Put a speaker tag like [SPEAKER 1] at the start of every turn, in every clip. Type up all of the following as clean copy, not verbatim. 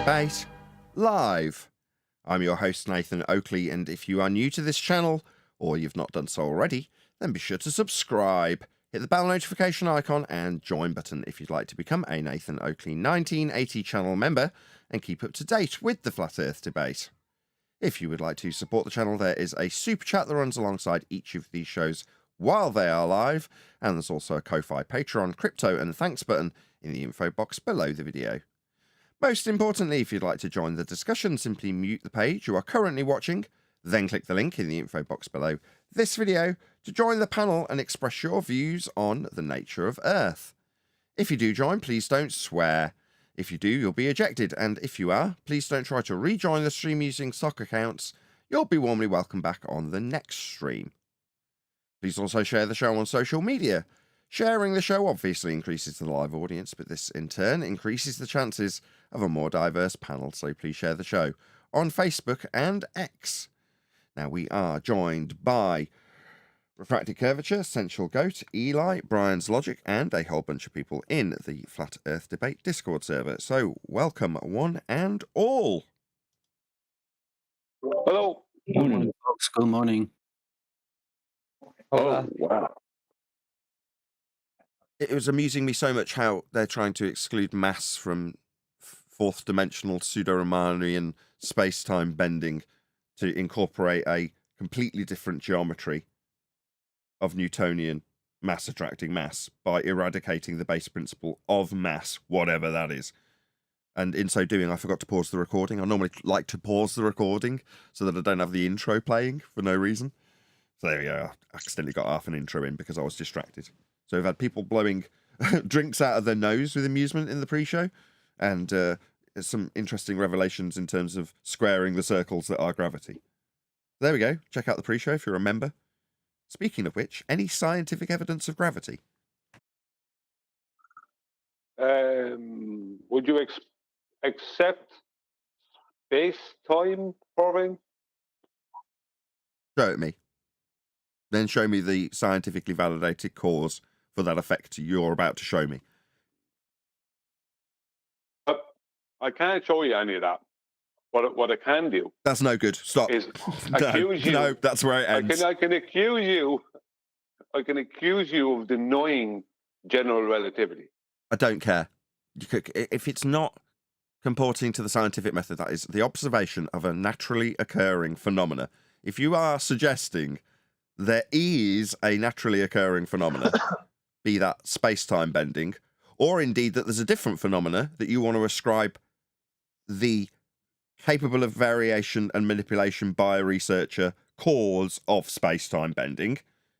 [SPEAKER 1] Debate live. I'm your host Nathan Oakley, and if you are new to this channel or you've not done so already, then be sure to subscribe, hit the bell notification icon and join button if you'd like to become a Nathan Oakley 1980 channel member and keep up to date with the Flat Earth debate. If you would like to support the channel, there is a super chat that runs alongside each of these shows while they are live, and there's also a Ko-Fi, Patreon, crypto and thanks button in the info box below the video. Most importantly, if you'd like to join the discussion, simply mute the page you are currently watching, then click the link in the info box below this video to join the panel and express your views on the nature of Earth. If you do join, please don't swear. If you do, you'll be ejected, and if you are, please don't try to rejoin the stream using stock accounts. You'll be warmly welcome back on the next stream. Please also share the show on social media. Sharing the show obviously increases the live audience, but this in turn increases the chances of a more diverse panel, so please share the show on Facebook and X. Now we are joined by Refracted Curvature, Sensual Goat, Eli, Brian's Logic, and a whole bunch of people in the Flat Earth Debate Discord server. So welcome one and all.
[SPEAKER 2] Hello.
[SPEAKER 3] Good morning, folks. Good morning.
[SPEAKER 2] Oh, wow.
[SPEAKER 1] It was amusing me so much how they're trying to exclude mass from fourth dimensional pseudo-Riemannian space-time bending to incorporate a completely different geometry of Newtonian mass attracting mass by eradicating the base principle of mass, whatever that is. And in so doing, I forgot to pause the recording. I normally like to pause the recording so that I don't have the intro playing for no reason. So there we go. I accidentally got half an intro in because I was distracted. So we've had people blowing drinks out of their nose with amusement in the pre-show, and some interesting revelations in terms of squaring the circles that are gravity. There we go. Check out the pre-show if you're a member. Speaking of which, any scientific evidence of gravity?
[SPEAKER 2] Would you accept space-time curving?
[SPEAKER 1] Show it me. Then show me the scientifically validated cause for that effect you're about to show me.
[SPEAKER 2] I can't show you any of that. What I can do...
[SPEAKER 1] That's no good. Stop.
[SPEAKER 2] ...is
[SPEAKER 1] no,
[SPEAKER 2] accuse you...
[SPEAKER 1] No, that's where it ends.
[SPEAKER 2] I can accuse you of denying general relativity.
[SPEAKER 1] I don't care. If it's not comporting to the scientific method, that is the observation of a naturally occurring phenomena. If you are suggesting there is a naturally occurring phenomena, be that space-time bending, or indeed that there's a different phenomena that you want to ascribe the capable of variation and manipulation by a researcher cause of space-time bending,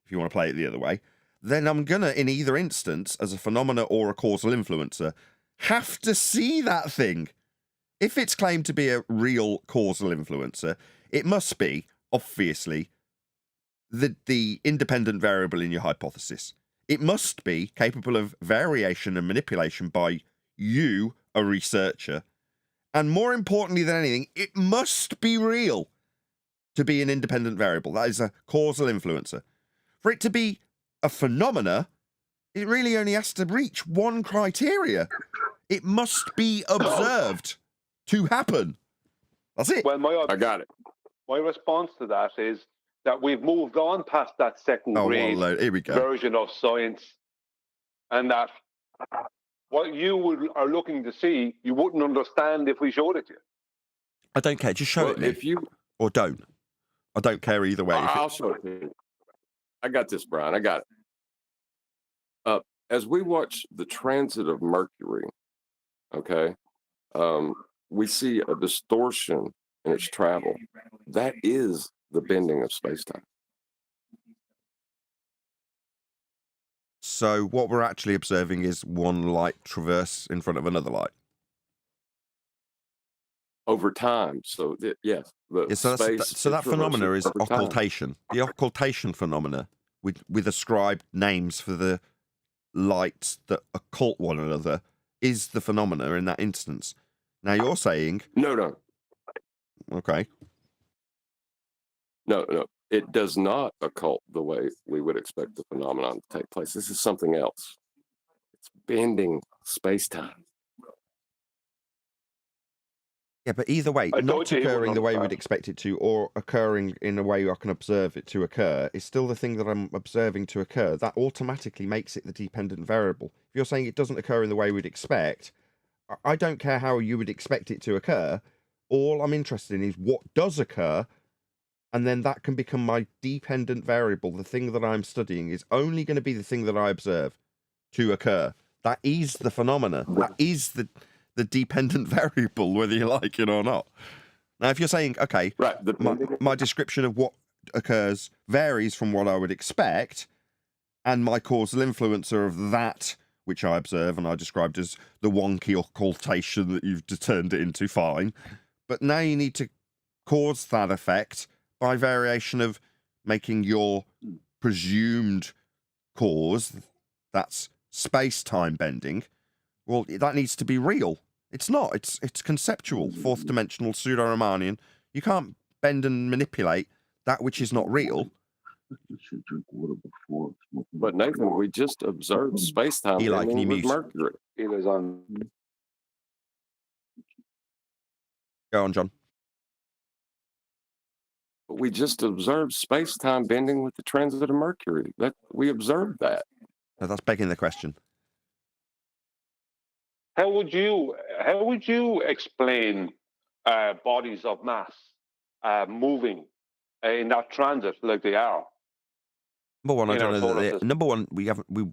[SPEAKER 1] if you want to play it the other way, then I'm gonna, in either instance, as a phenomena or a causal influencer, have to see that thing. If it's claimed to be a real causal influencer, it must be, obviously, the independent variable in your hypothesis. It must be capable of variation and manipulation by you, a researcher. And more importantly than anything, it must be real to be an independent variable. That is a causal influencer. For it to be a phenomena, it really only has to reach one criteria. It must be observed to happen. That's it.
[SPEAKER 2] Well, I got it. My response to that is that we've moved on past that second grade
[SPEAKER 1] Here we go.
[SPEAKER 2] version of science, and that what you are looking to see, you wouldn't understand if we showed it to you.
[SPEAKER 1] I don't care. Just show it me.
[SPEAKER 4] If you
[SPEAKER 1] or don't. I don't care either way.
[SPEAKER 4] I'll show it to you. I got this, Brian. I got it. As we watch the transit of Mercury, okay, we see a distortion in its travel. That is the bending of space-time.
[SPEAKER 1] So what we're actually observing is one light traverse in front of another light.
[SPEAKER 4] Over time. So, yes.
[SPEAKER 1] So that phenomena is occultation. The occultation phenomena with ascribed names for the lights that occult one another is the phenomena in that instance. Now you're saying...
[SPEAKER 4] No.
[SPEAKER 1] Okay.
[SPEAKER 4] No. It does not occult the way we would expect the phenomenon to take place. This is something else. It's bending space-time.
[SPEAKER 1] Yeah, but either way,
[SPEAKER 2] I
[SPEAKER 1] not
[SPEAKER 2] told you he
[SPEAKER 1] occurring
[SPEAKER 2] wouldn't
[SPEAKER 1] the way we'd
[SPEAKER 2] understand.
[SPEAKER 1] expect it to, or occurring in a way I can observe it to occur, is still the thing that I'm observing to occur. That automatically makes it the dependent variable. If you're saying it doesn't occur in the way we'd expect, I don't care how you would expect it to occur. All I'm interested in is what does occur, and then that can become my dependent variable. The thing that I'm studying is only going to be the thing that I observe to occur. That is the phenomena. That is the dependent variable, whether you like it or not. Now, if you're saying, okay,
[SPEAKER 4] Right.
[SPEAKER 1] my description of what occurs varies from what I would expect, and my causal influencer of that which I observe and I described as the wonky occultation that you've turned it into, fine. But now you need to cause that effect by variation of making your presumed cause, that's space-time bending, well, that needs to be real. It's not. It's conceptual, fourth-dimensional, pseudo-Riemannian. You can't bend and manipulate that which is not real.
[SPEAKER 4] But Nathan, we just observed space-time
[SPEAKER 1] Eli, can you
[SPEAKER 4] bending with
[SPEAKER 1] mute?
[SPEAKER 4] Mercury.
[SPEAKER 2] Eli's on.
[SPEAKER 1] Go on, John.
[SPEAKER 4] But we just observed space-time bending with the transit of Mercury. That we observed that.
[SPEAKER 1] No, that's begging the question.
[SPEAKER 2] How would you explain bodies of mass moving in that transit like they are?
[SPEAKER 1] Number one, I
[SPEAKER 2] In
[SPEAKER 1] don't
[SPEAKER 2] our
[SPEAKER 1] know
[SPEAKER 2] solar
[SPEAKER 1] that.
[SPEAKER 2] system.
[SPEAKER 1] Number one, we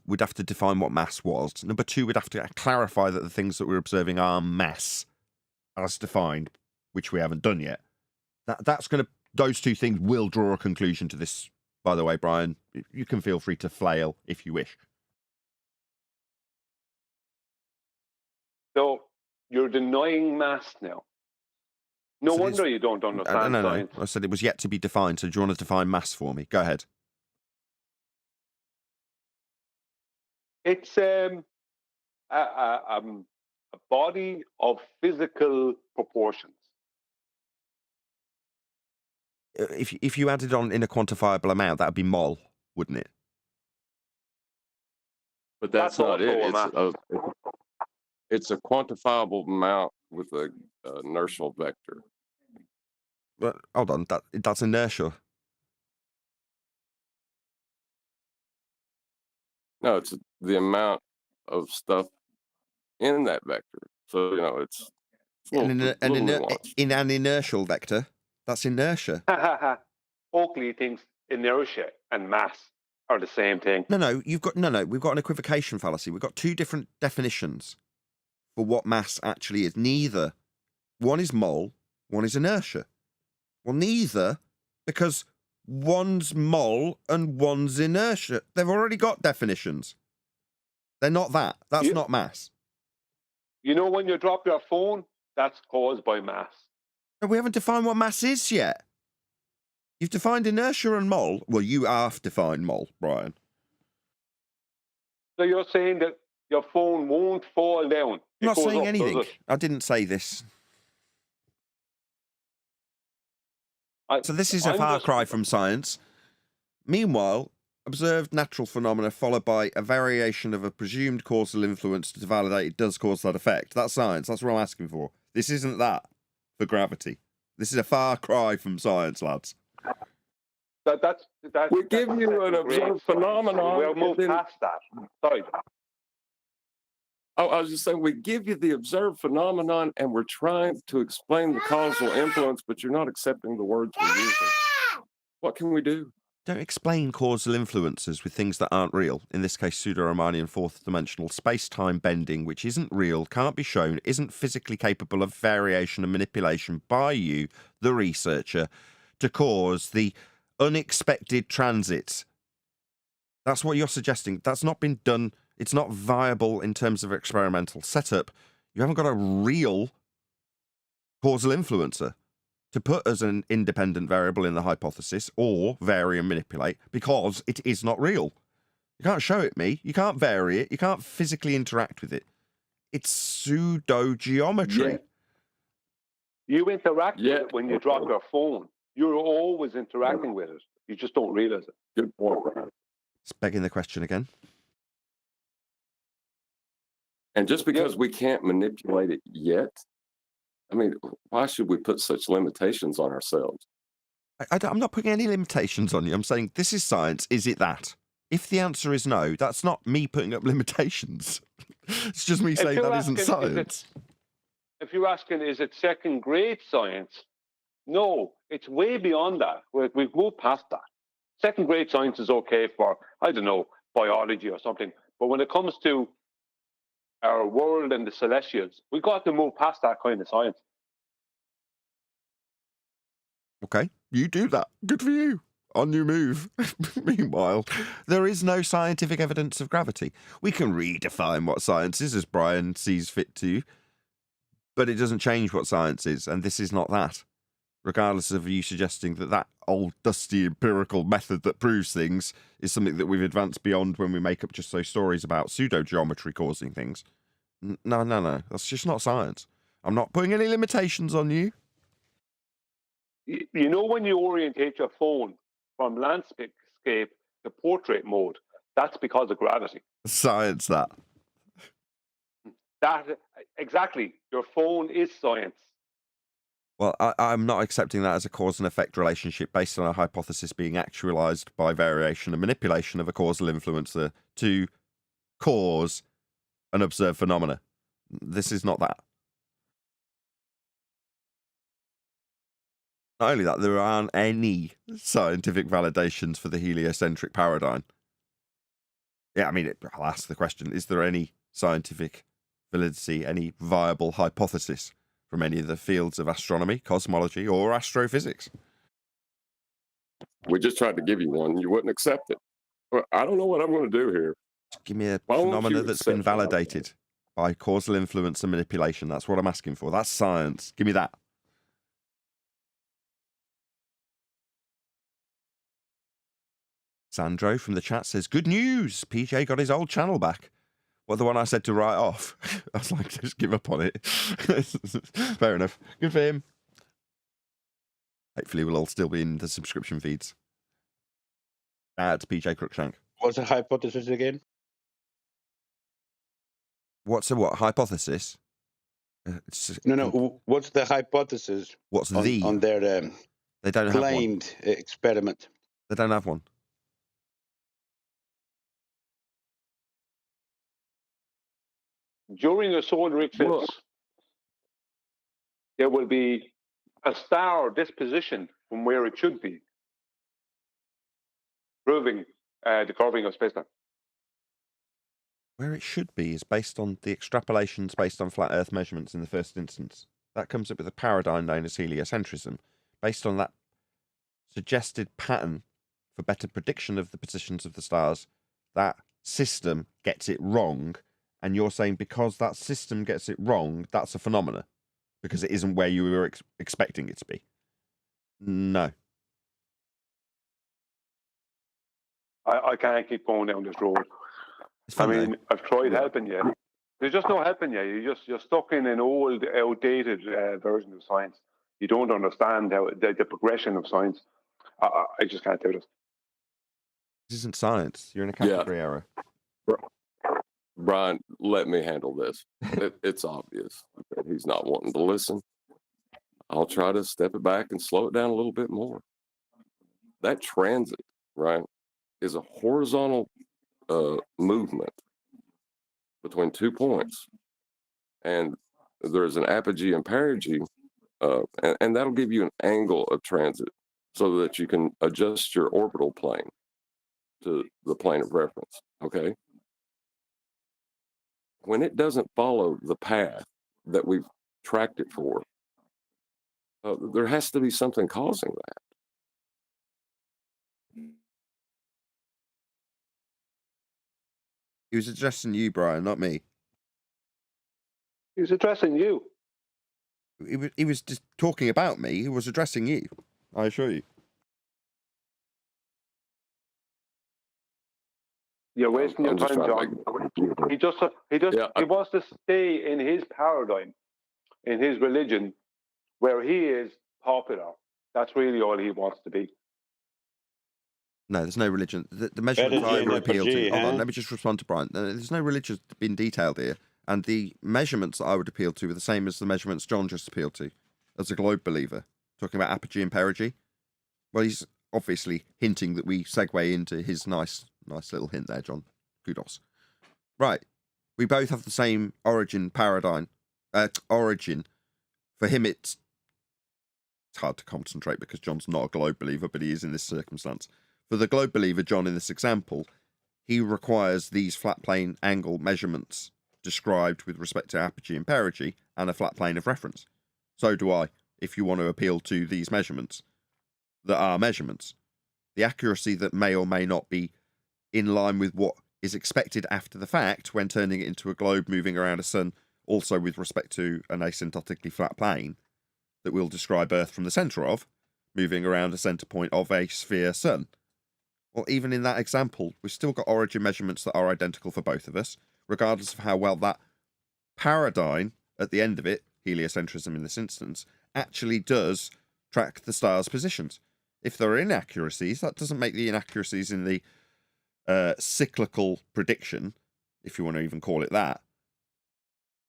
[SPEAKER 1] would have to define what mass was. Number two, we'd have to clarify that the things that we're observing are mass, as defined, which we haven't done yet. That's going to. Those two things will draw a conclusion to this. By the way, Brian, you can feel free to flail if you wish.
[SPEAKER 2] So you're denying mass now. No
[SPEAKER 1] So
[SPEAKER 2] wonder you don't understand
[SPEAKER 1] no.
[SPEAKER 2] science.
[SPEAKER 1] I said it was yet to be defined. So do you want to define mass for me? Go ahead.
[SPEAKER 2] It's a body of physical proportions.
[SPEAKER 1] If you added on in a quantifiable amount, that would be mol, wouldn't it?
[SPEAKER 4] But that's not
[SPEAKER 2] also
[SPEAKER 4] it.
[SPEAKER 2] a mass.
[SPEAKER 4] It's a quantifiable amount with a inertial vector.
[SPEAKER 1] But hold on, that's inertia.
[SPEAKER 4] No, it's the amount of stuff in that vector. So it's a little nuanced.
[SPEAKER 1] In an inertial vector, that's inertia.
[SPEAKER 2] Oakley thinks inertia and mass are the same thing.
[SPEAKER 1] No. We've got an equivocation fallacy. We've got two different definitions for what mass actually is. Neither. One is mole, one is inertia. Well, neither, because one's mole and one's inertia. They've already got definitions. They're not that. That's not mass.
[SPEAKER 2] You know when you drop your phone, that's caused by mass.
[SPEAKER 1] No, we haven't defined what mass is yet. You've defined inertia and mole. Well, you have defined mole, Brian.
[SPEAKER 2] So you're saying that your phone won't fall down.
[SPEAKER 1] I'm not saying
[SPEAKER 2] up,
[SPEAKER 1] anything. I didn't say this. So this is a far cry from science. Meanwhile, observed natural phenomena followed by a variation of a presumed causal influence to validate it does cause that effect. That's science. That's what I'm asking for. This isn't that for gravity. This is a far cry from science, lads.
[SPEAKER 2] That's
[SPEAKER 4] We give you an observed phenomenon.
[SPEAKER 2] We'll move past that. Sorry.
[SPEAKER 4] Oh, I was just saying, we give you the observed phenomenon, and we're trying to explain the causal influence, but you're not accepting the words we're using. What can we do?
[SPEAKER 1] Don't explain causal influences with things that aren't real. In this case, pseudo-Riemannian fourth-dimensional space-time bending, which isn't real, can't be shown, isn't physically capable of variation and manipulation by you, the researcher, to cause the unexpected transits. That's what you're suggesting. That's not been done. It's not viable in terms of experimental setup. You haven't got a real causal influencer to put as an independent variable in the hypothesis or vary and manipulate because it is not real. You can't show it me. You can't vary it. You can't physically interact with it. It's pseudo-geometry.
[SPEAKER 2] Yeah. You interact with it when you drop your phone. You're always interacting with it. You just don't realize it.
[SPEAKER 4] Good point.
[SPEAKER 1] It's begging the question again.
[SPEAKER 4] And just because we can't manipulate it yet, I mean, why should we put such limitations on ourselves?
[SPEAKER 1] I'm not putting any limitations on you. I'm saying this is science. Is it that? If the answer is no, that's not me putting up limitations. It's just me saying that isn't science.
[SPEAKER 2] If you're asking, is it second-grade science? No, it's way beyond that. We've moved past that. Second-grade science is okay for, I don't know, biology or something. But when it comes to our world and the celestials, we've got to move past that kind of science.
[SPEAKER 1] Okay, you do that. Good for you. On your move. Meanwhile, there is no scientific evidence of gravity. We can redefine what science is as Brian sees fit to, but it doesn't change what science is, and this is not that. Regardless of you suggesting that that old dusty empirical method that proves things is something that we've advanced beyond when we make up just those stories about pseudo-geometry causing things. No. That's just not science. I'm not putting any limitations on you.
[SPEAKER 2] You know, when you orientate your phone from landscape to portrait mode, that's because of gravity.
[SPEAKER 1] Science, that.
[SPEAKER 2] Exactly. Your phone is science.
[SPEAKER 1] Well, I'm not accepting that as a cause and effect relationship based on a hypothesis being actualized by variation and manipulation of a causal influencer to cause an observed phenomena. This is not that. Not only that, there aren't any scientific validations for the heliocentric paradigm. Yeah, I mean, I'll ask the question, is there any scientific validity, any viable hypothesis from any of the fields of astronomy, cosmology, or astrophysics?
[SPEAKER 4] We just tried to give you one. You wouldn't accept it. Well, I don't know what I'm going to do here.
[SPEAKER 1] Just give me a
[SPEAKER 4] Why won't
[SPEAKER 1] phenomena
[SPEAKER 4] you
[SPEAKER 1] that's been
[SPEAKER 4] accept what I'm
[SPEAKER 1] validated by causal influence and manipulation. That's what I'm asking for. That's science. Give me that. Sandro from the chat says, good news. PJ got his old channel back. Well, the one I said to write off. I was like, just give up on it. Fair enough. Good for him. Hopefully we'll all still be in the subscription feeds. At PJ Cruikshank.
[SPEAKER 5] What's the hypothesis again?
[SPEAKER 1] What's a what? Hypothesis?
[SPEAKER 5] No. What's the hypothesis?
[SPEAKER 1] What's
[SPEAKER 5] on their
[SPEAKER 1] they don't have
[SPEAKER 5] claimed
[SPEAKER 1] one.
[SPEAKER 5] Experiment?
[SPEAKER 1] They don't have one.
[SPEAKER 2] During a solar eclipse, there will be a star disposition from where it should be, proving the curving of space-time.
[SPEAKER 1] Where it should be is based on the extrapolations based on flat Earth measurements in the first instance. That comes up with a paradigm known as heliocentrism. Based on that suggested pattern for better prediction of the positions of the stars, that system gets it wrong. And you're saying because that system gets it wrong, that's a phenomena. Because it isn't where you were expecting it to be. No.
[SPEAKER 2] I can't keep going down this road.
[SPEAKER 1] Fun,
[SPEAKER 2] I mean,
[SPEAKER 1] though.
[SPEAKER 2] I've tried helping you. There's just no helping you. You're stuck in an old, outdated version of science. You don't understand how the progression of science. I just can't do this.
[SPEAKER 1] This isn't science. You're in a category error.
[SPEAKER 4] Brian, let me handle this. It's obvious that he's not wanting to listen. I'll try to step it back and slow it down a little bit more. That transit, right, is a horizontal movement between 2 points. And there's an apogee and perigee, and that'll give you an angle of transit so that you can adjust your orbital plane to the plane of reference, okay? When it doesn't follow the path that we've tracked it for, there has to be something causing that.
[SPEAKER 1] He was addressing you, Brian, not me.
[SPEAKER 2] He's addressing you.
[SPEAKER 1] He was just talking about me. He was addressing you. I assure you.
[SPEAKER 2] You're wasting your time, John. He wants to stay in his paradigm, in his religion, where he is popular. That's really all he wants to be.
[SPEAKER 1] No, there's no religion. The measurements I appeal to. Hold on, let me just respond to Brian. There's no religion being detailed here. And the measurements that I would appeal to are the same as the measurements John just appealed to, as a globe believer, talking about apogee and perigee. Well, he's obviously hinting that we segue into his nice little hint there, John. Kudos. Right. We both have the same origin paradigm. Origin. For him, it's hard to concentrate because John's not a globe believer, but he is in this circumstance. For the globe believer, John, in this example, he requires these flat plane angle measurements described with respect to apogee and perigee and a flat plane of reference. So do I, if you want to appeal to these measurements that are measurements. The accuracy that may or may not be in line with what is expected after the fact when turning it into a globe moving around a sun, also with respect to an asymptotically flat plane that we'll describe Earth from the centre of, moving around a centre point of a sphere sun. Well, even in that example, we've still got origin measurements that are identical for both of us, regardless of how well that paradigm, at the end of it, heliocentrism in this instance, actually does track the stars' positions. If there are inaccuracies, that doesn't make the inaccuracies in the cyclical prediction, if you want to even call it that.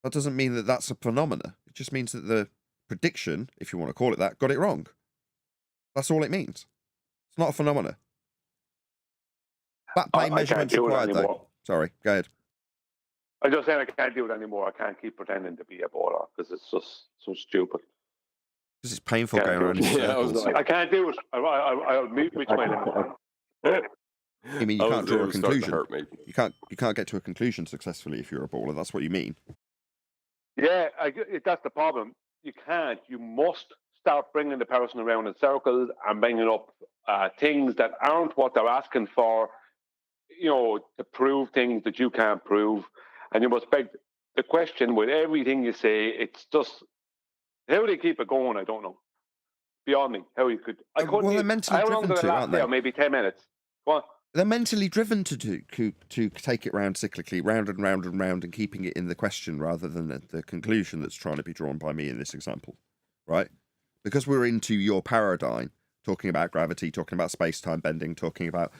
[SPEAKER 1] That doesn't mean that that's a phenomena. It just means that the prediction, if you want to call it that, got it wrong. That's all it means. It's not a phenomena. Flat plane measurements required, though. Sorry, go ahead.
[SPEAKER 2] I'm just saying I can't do it anymore. I can't keep pretending to be a baller because it's just so stupid.
[SPEAKER 1] Because it's painful going around in circles.
[SPEAKER 2] I can't do it. I'll mute which way.
[SPEAKER 1] You mean you can't draw a conclusion? You can't get to a conclusion successfully if you're a baller. That's what you mean.
[SPEAKER 2] Yeah, that's the problem. You can't. You must start bringing the person around in circles and bringing up things that aren't what they're asking for. You know, to prove things that you can't prove, and you must beg the question with everything you say. It's just how they keep it going. I don't know. Beyond me, how you could. I couldn't.
[SPEAKER 1] Well, they're mentally driven to, aren't they?
[SPEAKER 2] Maybe 10 minutes. Go on.
[SPEAKER 1] They're mentally driven to take it round cyclically, round and round and round, and keeping it in the question rather than the conclusion that's trying to be drawn by me in this example, right? Because we're into your paradigm, talking about gravity, talking about space-time bending, talking about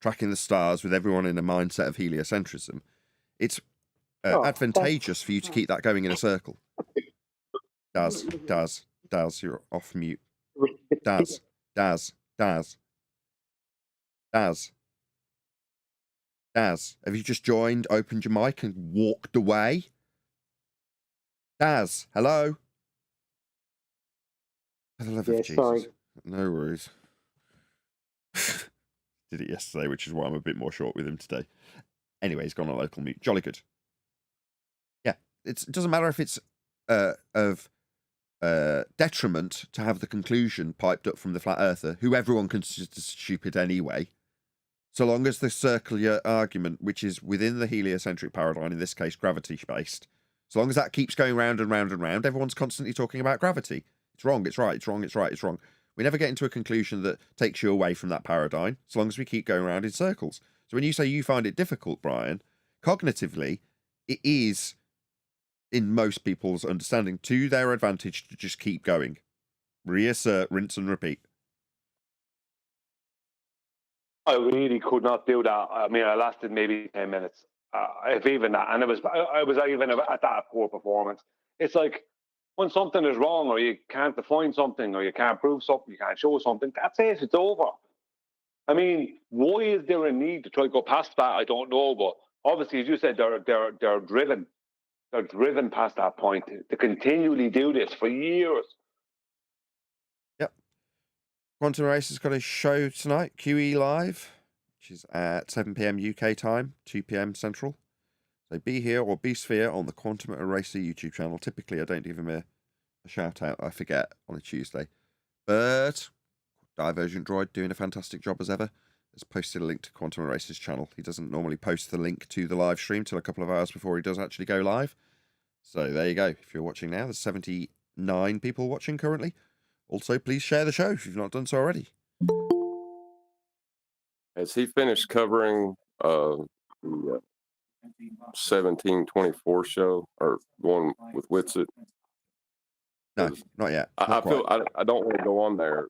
[SPEAKER 1] tracking the stars with everyone in a mindset of heliocentrism. It's advantageous for you to keep that going in a circle. Daz, you're off mute. Daz. Daz, have you just joined, opened your mic and walked away? Daz, hello? For the love of Jesus. Sorry. No worries. Did it yesterday, which is why I'm a bit more short with him today. Anyway, he's gone on local mute. Jolly good. Yeah, it doesn't matter if it's of detriment to have the conclusion piped up from the flat earther, who everyone considers stupid anyway. So long as the circular argument, which is within the heliocentric paradigm, in this case gravity-based, so long as that keeps going round and round and round, everyone's constantly talking about gravity. It's wrong, it's right, it's wrong, it's right, it's wrong. We never get into a conclusion that takes you away from that paradigm, so long as we keep going around in circles. So when you say you find it difficult, Brian, cognitively, it is, in most people's understanding, to their advantage to just keep going. Reassert, rinse and repeat.
[SPEAKER 2] I really could not do that. I mean, I lasted maybe 10 minutes, if even that. And I was even at that poor performance. It's like when something is wrong, or you can't define something, or you can't prove something, you can't show something. That's it. It's over. I mean, why is there a need to try to go past that? I don't know. But obviously, as you said, they're driven. They're driven past that point to continually do this for years.
[SPEAKER 1] Quantum Race has got a show tonight, QE Live, which is at 7 p.m. UK time, 2 p.m. Central. So be here or be Sphere on the Quantum Racer YouTube channel. Typically, I don't give him a shout out. I forget on a Tuesday. But Divergent Droid doing a fantastic job as ever. Has posted a link to Quantum Racer's channel. He doesn't normally post the link to the live stream till a couple of hours before he does actually go live. So there you go. If you're watching now, there's 79 people watching currently. Also, please share the show if you've not done so already.
[SPEAKER 4] Has he finished covering the 1724 show or one with Witsit?
[SPEAKER 1] No, not yet.
[SPEAKER 4] I feel I don't want to go on there.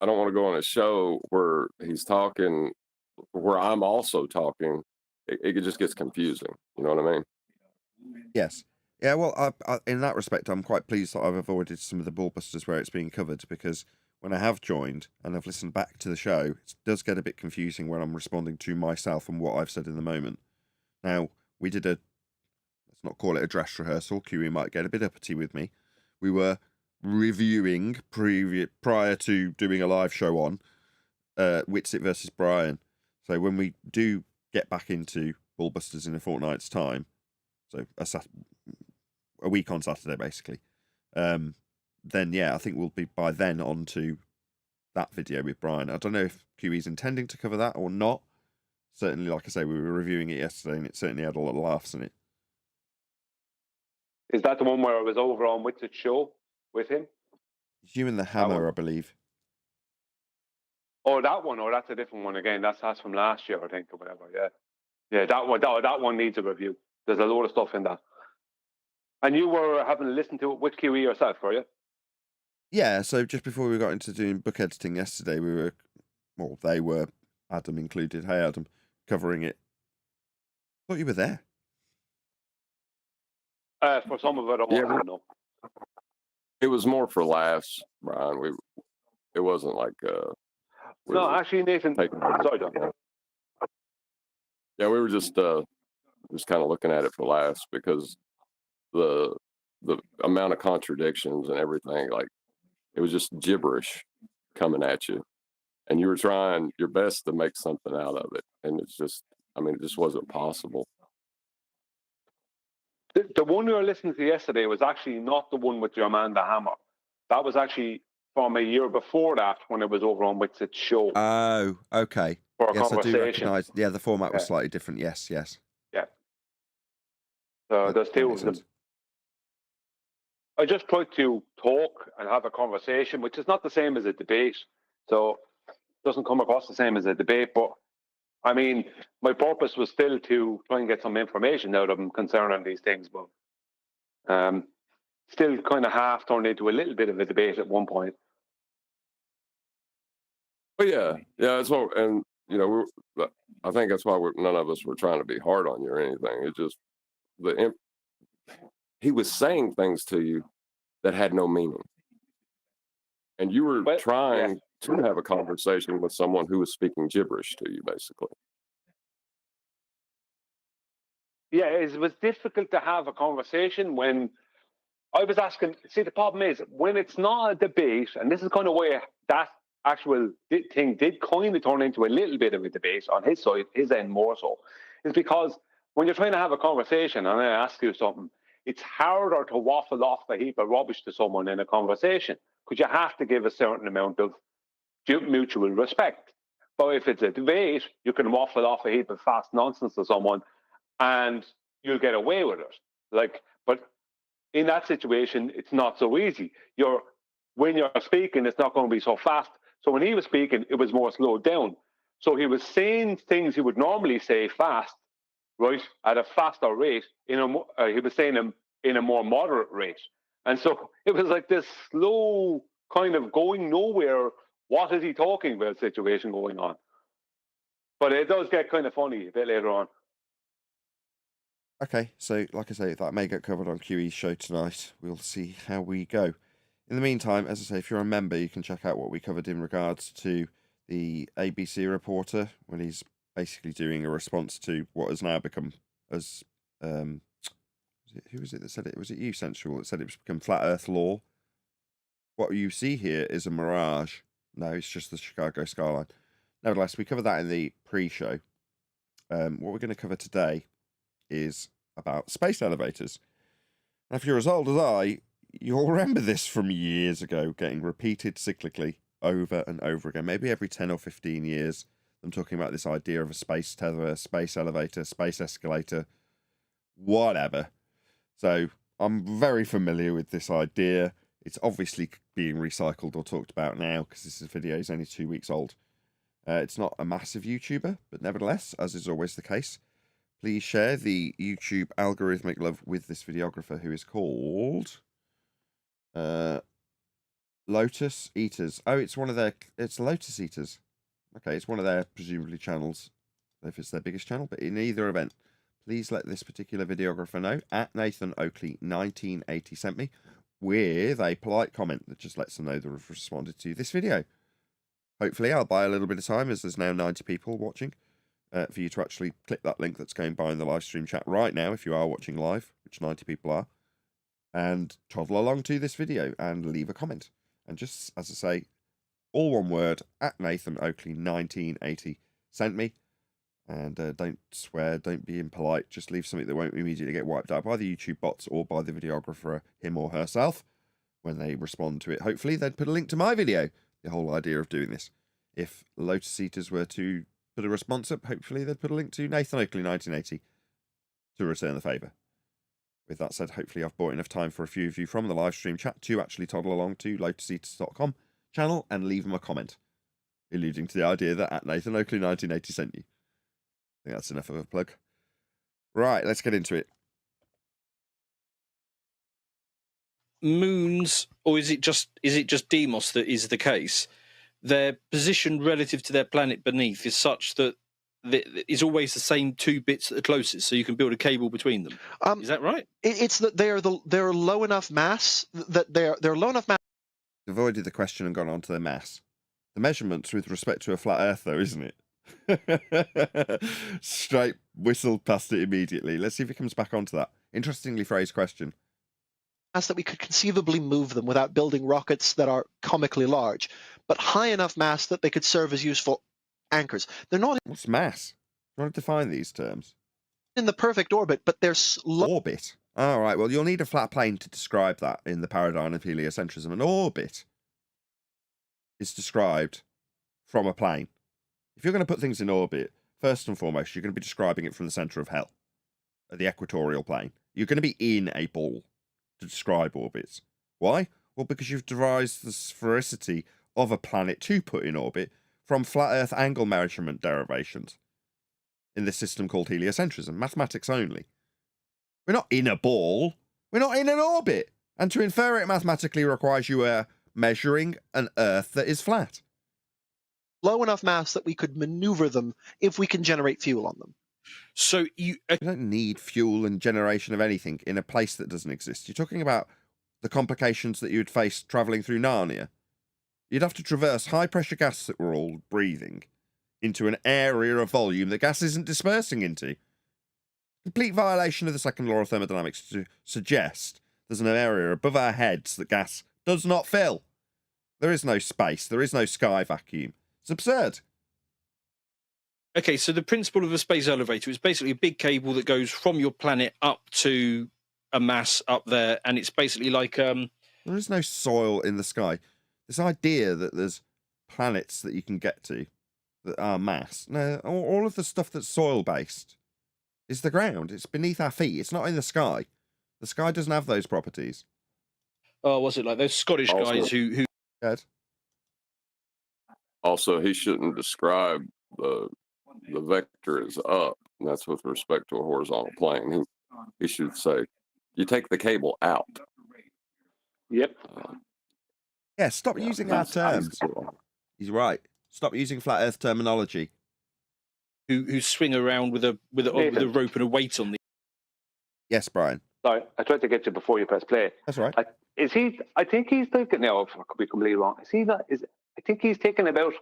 [SPEAKER 4] I don't want to go on a show where he's talking, where I'm also talking. It just gets confusing. You know what I mean?
[SPEAKER 1] Yes. Yeah, well, in that respect, I'm quite pleased that I've avoided some of the ballbusters where it's being covered, because when I have joined and I've listened back to the show, it does get a bit confusing when I'm responding to myself and what I've said in the moment. Now, we did let's not call it a dress rehearsal, QE might get a bit uppity with me. We were reviewing prior to doing a live show on Witsit versus Brian. So when we do get back into ballbusters in a fortnight's time, so a week on Saturday, basically, then yeah, I think we'll be by then on to that video with Brian. I don't know if QE's intending to cover that or not. Certainly, like I say, we were reviewing it yesterday, and it certainly had a lot of laughs in it.
[SPEAKER 2] Is that the one where I was over on Witset's show with him?
[SPEAKER 1] It's you and the Hammer, I believe.
[SPEAKER 2] Oh, that one. Oh, that's a different one again. That's from last year, I think, or whatever. Yeah, that one needs a review. There's a load of stuff in that. And you were having to listen to it with QE yourself, were you?
[SPEAKER 1] Yeah, so just before we got into doing book editing yesterday, they were, Adam included, hey Adam, covering it. I thought you were there.
[SPEAKER 2] For some of it, I wasn't, no.
[SPEAKER 4] It was more for laughs, Brian. It wasn't like
[SPEAKER 2] no, actually, Nathan. Sorry, John.
[SPEAKER 4] Yeah, we were just kind of looking at it for laughs, because the amount of contradictions and everything, like, it was just gibberish coming at you, and you were trying your best to make something out of it, and it just wasn't possible.
[SPEAKER 2] The one we were listening to yesterday was actually not the one with your man, the Hammer. That was actually from a year before that, when it was over on Witset's show.
[SPEAKER 1] Oh, okay.
[SPEAKER 2] For a
[SPEAKER 1] yes,
[SPEAKER 2] conversation.
[SPEAKER 1] I do recognise. Yeah, the format was slightly different. Yes.
[SPEAKER 2] Yeah. So there's two of them. I just tried to talk and have a conversation, which is not the same as a debate. So it doesn't come across the same as a debate. But I mean, my purpose was still to try and get some information out of them concerning these things. But still kind of half turned into a little bit of a debate at one point.
[SPEAKER 4] But yeah, that's what, and I think that's why none of us were trying to be hard on you or anything. It's just he was saying things to you that had no meaning, and you were trying to have a conversation with someone who was speaking gibberish to you, basically.
[SPEAKER 2] Yeah, it was difficult to have a conversation when I was asking. See, the problem is when it's not a debate, and this is kind of where that actual thing did kind of turn into a little bit of a debate on his side, his end more so, is because when you're trying to have a conversation and I ask you something, it's harder to waffle off a heap of rubbish to someone in a conversation, because you have to give a certain amount of mutual respect. But if it's a debate, you can waffle off a heap of fast nonsense to someone and you'll get away with it. But in that situation, it's not so easy. When you're speaking, it's not going to be so fast. So when he was speaking, it was more slowed down. So he was saying things he would normally say fast, right, at a faster rate. He was saying them in a more moderate rate. And so it was like this slow kind of going nowhere. What is he talking about situation going on? But it does get kind of funny a bit later on.
[SPEAKER 1] Okay, so like I say, that may get covered on QE's show tonight. We'll see how we go. In the meantime, as I say, if you're a member, you can check out what we covered in regards to the ABC reporter when he's basically doing a response to what has now become as who was it that said it? Was it you, Sensual, that said it's become flat Earth law? What you see here is a mirage. No, it's just the Chicago skyline. Nevertheless, we covered that in the pre-show. What we're going to cover today is about space elevators. Now, if you're as old as I, you'll remember this from years ago, getting repeated cyclically over and over again, maybe every 10 or 15 years. I'm talking about this idea of a space tether, space elevator, space escalator, whatever. So I'm very familiar with this idea. It's obviously being recycled or talked about now because this video is only 2 weeks old. It's not a massive YouTuber, but nevertheless, as is always the case, please share the YouTube algorithmic love with this videographer who is called LotusEaters. Oh, it's LotusEaters. Okay, it's one of their presumably channels. I don't know if it's their biggest channel, but in either event, please let this particular videographer know at Nathan Oakley 1980 sent me with a polite comment that just lets them know they've responded to this video. Hopefully I'll buy a little bit of time, as there's now 90 people watching, for you to actually click that link that's going by in the live stream chat right now if you are watching live, which 90 people are, and toddle along to this video and leave a comment. And just, as I say, all one word, at Nathan Oakley 1980 sent me. And don't swear, don't be impolite, just leave something that won't immediately get wiped out by the YouTube bots or by the videographer, him or herself, when they respond to it. Hopefully they'd put a link to my video, the whole idea of doing this. If LotusEaters were to put a response up, hopefully they'd put a link to Nathan Oakley 1980 to return the favour. With that said, hopefully I've bought enough time for a few of you from the live stream chat to actually toddle along to LotusEaters.com channel and leave them a comment, alluding to the idea that at Nathan Oakley 1980 sent you. I think that's enough of a plug. Right, let's get into it.
[SPEAKER 3] Moons, or is it just Deimos that is the case? Their position relative to their planet beneath is such that it's always the same 2 bits that are closest, so you can build a cable between them. Is that right?
[SPEAKER 6] It's that they're low enough mass that they're low enough mass.
[SPEAKER 1] Avoided the question and gone on to the mass. The measurements with respect to a flat Earth, though, isn't it? Straight whistled past it immediately. Let's see if he comes back onto that. Interestingly phrased question.
[SPEAKER 6] That we could conceivably move them without building rockets that are comically large, but high enough mass that they could serve as useful anchors. They're not.
[SPEAKER 1] What's mass? Do you want to define these terms?
[SPEAKER 6] In the perfect orbit, but they're
[SPEAKER 1] orbit. All right. Well, you'll need a flat plane to describe that in the paradigm of heliocentrism. An orbit is described from a plane. If you're going to put things in orbit, first and foremost, you're going to be describing it from the center of hell, at the equatorial plane. You're going to be in a ball to describe orbits. Why? Well, because you've devised the sphericity of a planet to put in orbit from flat Earth angle measurement derivations in this system called heliocentrism, mathematics only. We're not in a ball. We're not in an orbit. And to infer it mathematically requires you measuring an Earth that is flat.
[SPEAKER 6] Low enough mass that we could maneuver them if we can generate fuel on them.
[SPEAKER 3] So you
[SPEAKER 1] don't need fuel and generation of anything in a place that doesn't exist. You're talking about the complications that you would face travelling through Narnia. You'd have to traverse high-pressure gas that we're all breathing into an area of volume that gas isn't dispersing into. Complete violation of the second law of thermodynamics to suggest there's an area above our heads that gas does not fill. There is no space. There is no sky vacuum. It's absurd.
[SPEAKER 3] Okay, so the principle of a space elevator is basically a big cable that goes from your planet up to a mass up there, and it's basically like
[SPEAKER 1] There is no soil in the sky. This idea that there's planets that you can get to that are mass. No, all of the stuff that's soil-based is the ground. It's beneath our feet. It's not in the sky. The sky doesn't have those properties.
[SPEAKER 3] Oh, was it like those Scottish guys who
[SPEAKER 1] Ed?
[SPEAKER 4] Also, he shouldn't describe the vector as up. And that's with respect to a horizontal plane. He should say, you take the cable out.
[SPEAKER 2] Yep.
[SPEAKER 1] Yeah, stop using our terms. He's right. Stop using flat Earth terminology.
[SPEAKER 3] who swing around with a rope and a weight on the.
[SPEAKER 1] Yes, Brian.
[SPEAKER 2] Sorry, I tried to get you before you press play.
[SPEAKER 1] That's right.
[SPEAKER 2] I think he's thinking now. I could be completely wrong. I think he's thinking about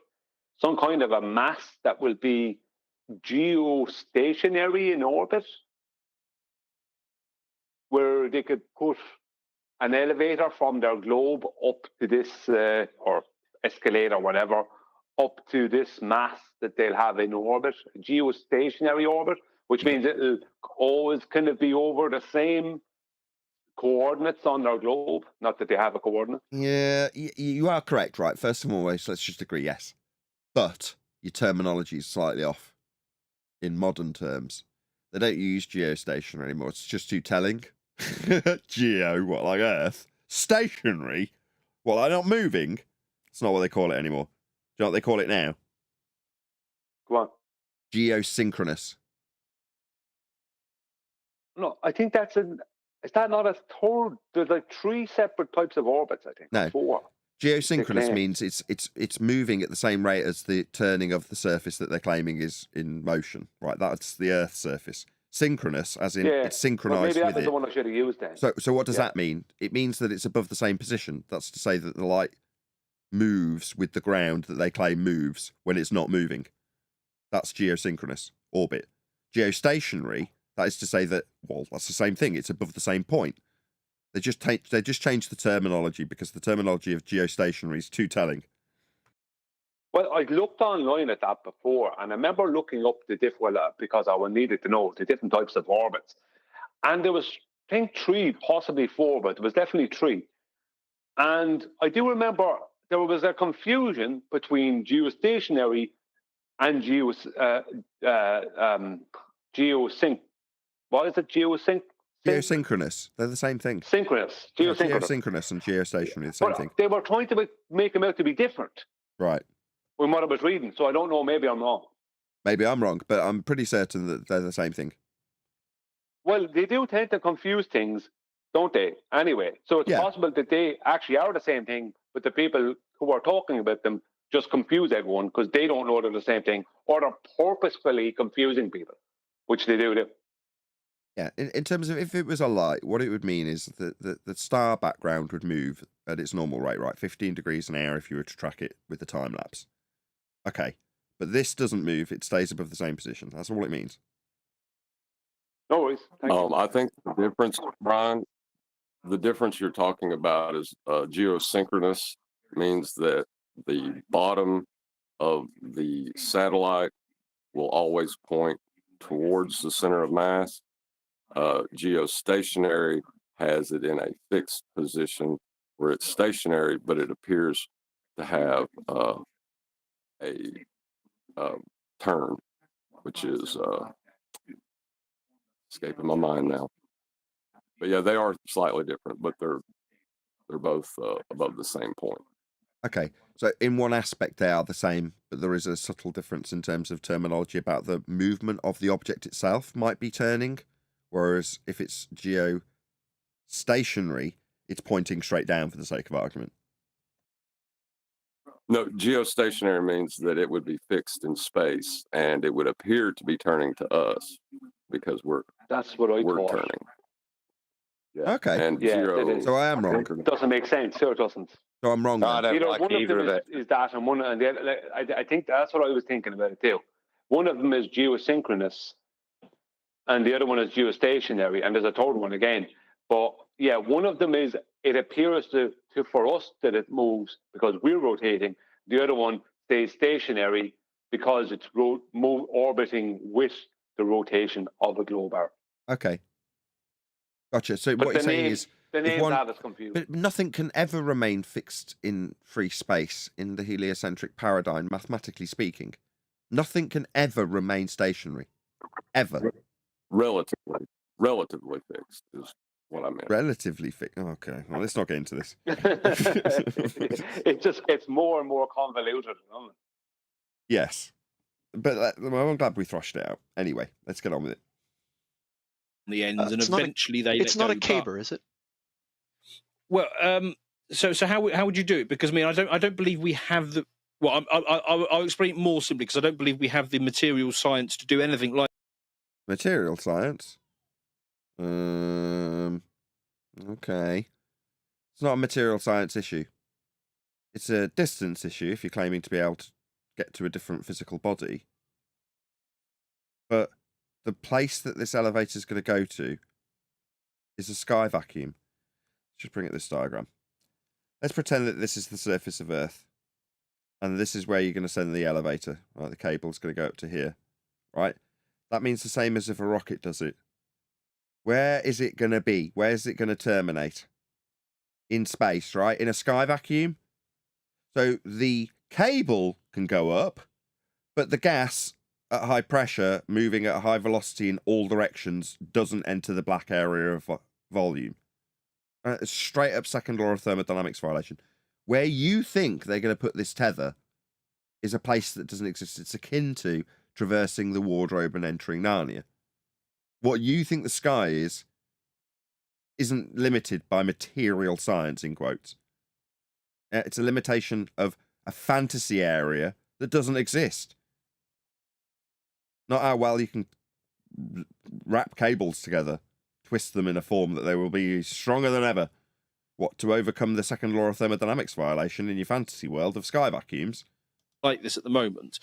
[SPEAKER 2] some kind of a mass that will be geostationary in orbit, where they could put an elevator from their globe up to this, or escalator, whatever, up to this mass that they'll have in orbit, geostationary orbit, which means it'll always kind of be over the same coordinates on their globe. Not that they have a coordinate.
[SPEAKER 1] Yeah, you are correct, right? First and foremost, let's just agree, yes. But your terminology is slightly off in modern terms. They don't use geostationary anymore. It's just too telling. Geo, what, like Earth? Stationary? What, like not moving? It's not what they call it anymore. Do you know what they call it now?
[SPEAKER 2] Go on.
[SPEAKER 1] Geosynchronous.
[SPEAKER 2] No, I think that's is that not a third? There's like 3 separate types of orbits, I think.
[SPEAKER 1] No.
[SPEAKER 2] 4.
[SPEAKER 1] Geosynchronous means it's moving at the same rate as the turning of the surface that they're claiming is in motion, right? That's the Earth's surface. Synchronous, as in
[SPEAKER 2] Yeah.
[SPEAKER 1] it's
[SPEAKER 2] Well,
[SPEAKER 1] synchronized
[SPEAKER 2] maybe that
[SPEAKER 1] with
[SPEAKER 2] was
[SPEAKER 1] it.
[SPEAKER 2] the one I should have used then.
[SPEAKER 1] So what does
[SPEAKER 2] Yeah.
[SPEAKER 1] that mean? It means that it's above the same position. That's to say that the light moves with the ground that they claim moves when it's not moving. That's geosynchronous orbit. Geostationary, that is to say that, well, that's the same thing. It's above the same point. They just changed the terminology because the terminology of geostationary is too telling.
[SPEAKER 2] Well, I looked online at that before, and I remember looking up the because I needed to know the different types of orbits. And there was, I think, 3, possibly 4, but there was definitely 3. And I do remember there was a confusion between geostationary and geosync. What is it?
[SPEAKER 1] Geosynchronous. They're the same thing.
[SPEAKER 2] Synchronous.
[SPEAKER 1] Yeah,
[SPEAKER 2] Geosynchronous.
[SPEAKER 1] geosynchronous and geostationary, the same
[SPEAKER 2] But
[SPEAKER 1] thing.
[SPEAKER 2] they were trying to make them out to be different
[SPEAKER 1] Right.
[SPEAKER 2] from what I was reading. So I don't know. Maybe I'm wrong.
[SPEAKER 1] Maybe I'm wrong, but I'm pretty certain that they're the same thing.
[SPEAKER 2] Well, they do tend to confuse things, don't they? Anyway, so it's possible that they actually are the same thing, but the people who are talking about them just confuse everyone because they don't know they're the same thing, or they're purposefully confusing people, which they do.
[SPEAKER 1] Yeah, in terms of if it was a light, what it would mean is that the star background would move at its normal rate, right? 15 degrees an hour if you were to track it with the time lapse. Okay, but this doesn't move. It stays above the same position. That's all it means.
[SPEAKER 2] No worries. Thank you.
[SPEAKER 4] I think the difference, Brian, the difference you're talking about is geosynchronous means that the bottom of the satellite will always point towards the center of mass. Geostationary has it in a fixed position where it's stationary, but it appears to have a turn, which is escaping my mind now. But yeah, they are slightly different, but they're both above the same point.
[SPEAKER 1] Okay, so in one aspect they are the same, but there is a subtle difference in terms of terminology about the movement of the object itself might be turning, whereas if it's geostationary, it's pointing straight down for the sake of argument.
[SPEAKER 4] No, geostationary means that it would be fixed in space and it would appear to be turning to us because
[SPEAKER 2] that's what I thought.
[SPEAKER 4] turning. Yeah.
[SPEAKER 1] Okay.
[SPEAKER 4] And
[SPEAKER 1] so I am wrong.
[SPEAKER 2] It doesn't make sense. So it doesn't.
[SPEAKER 1] So I'm wrong.
[SPEAKER 5] I don't like either of it.
[SPEAKER 2] Is that, and one, and the other, I think that's what I was thinking about it too. One of them is geosynchronous, and the other one is geostationary, and there's a third one again. But yeah, one of them is it appears to for us that it moves because we're rotating. The other one stays stationary because it's orbiting with the rotation of a globe arc.
[SPEAKER 1] Okay. Gotcha. So
[SPEAKER 2] But
[SPEAKER 1] what you're saying is
[SPEAKER 2] the names have us confused.
[SPEAKER 1] but nothing can ever remain fixed in free space in the heliocentric paradigm, mathematically speaking. Nothing can ever remain stationary. Ever.
[SPEAKER 4] Relatively fixed is what I meant.
[SPEAKER 1] Relatively fixed. Okay. Well, let's not get into this.
[SPEAKER 2] It just gets more and more convoluted. Doesn't it?
[SPEAKER 1] Yes. But I'm glad we thrashed it out. Anyway, let's get on with it.
[SPEAKER 3] The ends, and
[SPEAKER 6] It's not
[SPEAKER 3] eventually
[SPEAKER 6] It's not a
[SPEAKER 3] caber,
[SPEAKER 6] caber, is it?
[SPEAKER 3] Well, so how would you do it? Because I don't believe we have the. Well, I'll explain it more simply because I don't believe we have the material science to do anything like
[SPEAKER 1] Material science. Okay. It's not a material science issue. It's a distance issue if you're claiming to be able to get to a different physical body. But the place that this elevator is going to go to is a sky vacuum. Just bring up this diagram. Let's pretend that this is the surface of Earth. And this is where you're going to send the elevator. Right, the cable's going to go up to here. Right? That means the same as if a rocket does it. Where is it going to be? Where is it going to terminate? In space, right? In a sky vacuum? So the cable can go up, but the gas at high pressure, moving at a high velocity in all directions, doesn't enter the black area of volume. Straight up second law of thermodynamics violation. Where you think they're going to put this tether is a place that doesn't exist. It's akin to traversing the wardrobe and entering Narnia. What you think the sky is isn't limited by material science, in quotes. It's a limitation of a fantasy area that doesn't exist. Not how well you can wrap cables together, twist them in a form that they will be stronger than ever. What, to overcome the second law of thermodynamics violation in your fantasy world of sky vacuums?
[SPEAKER 3] Like this at the moment,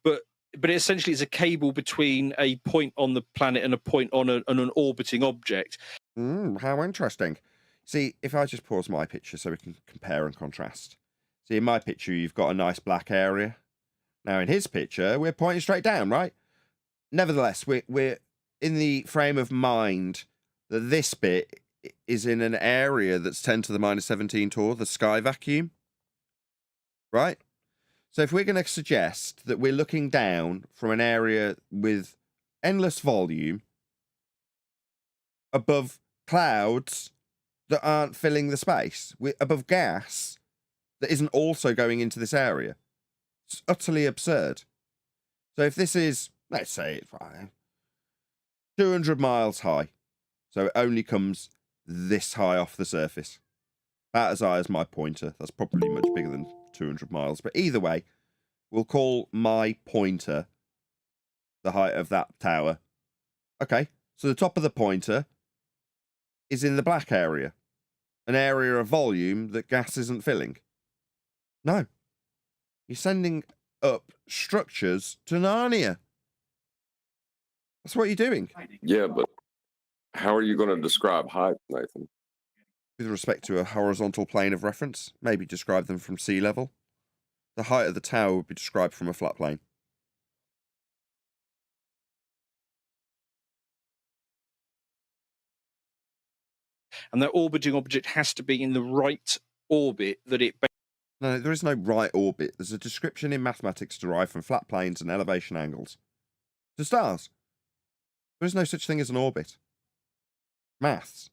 [SPEAKER 3] but it essentially is a cable between a point on the planet and a point on an orbiting object.
[SPEAKER 1] How interesting. See, if I just pause my picture so we can compare and contrast. See, in my picture, you've got a nice black area. Now, in his picture, we're pointing straight down, right? Nevertheless, we're in the frame of mind that this bit is in an area that's 10 to the minus 17 tall, the sky vacuum, right? So if we're going to suggest that we're looking down from an area with endless volume above clouds that aren't filling the space, we're above gas that isn't also going into this area. It's utterly absurd. So if this is, let's say it's 200 miles high, so it only comes this high off the surface. About as high as my pointer. That's probably much bigger than 200 miles. But either way, we'll call my pointer the height of that tower. Okay, so the top of the pointer is in the black area. An area of volume that gas isn't filling. No. You're sending up structures to Narnia. That's what you're doing.
[SPEAKER 4] Yeah, but how are you going to describe height, Nathan?
[SPEAKER 1] With respect to a horizontal plane of reference, maybe describe them from sea level. The height of the tower would be described from a flat plane.
[SPEAKER 3] And that orbiting object has to be in the right orbit that it...
[SPEAKER 1] No, there is no right orbit. There's a description in mathematics derived from flat planes and elevation angles. To stars. There is no such thing as an orbit. Maths.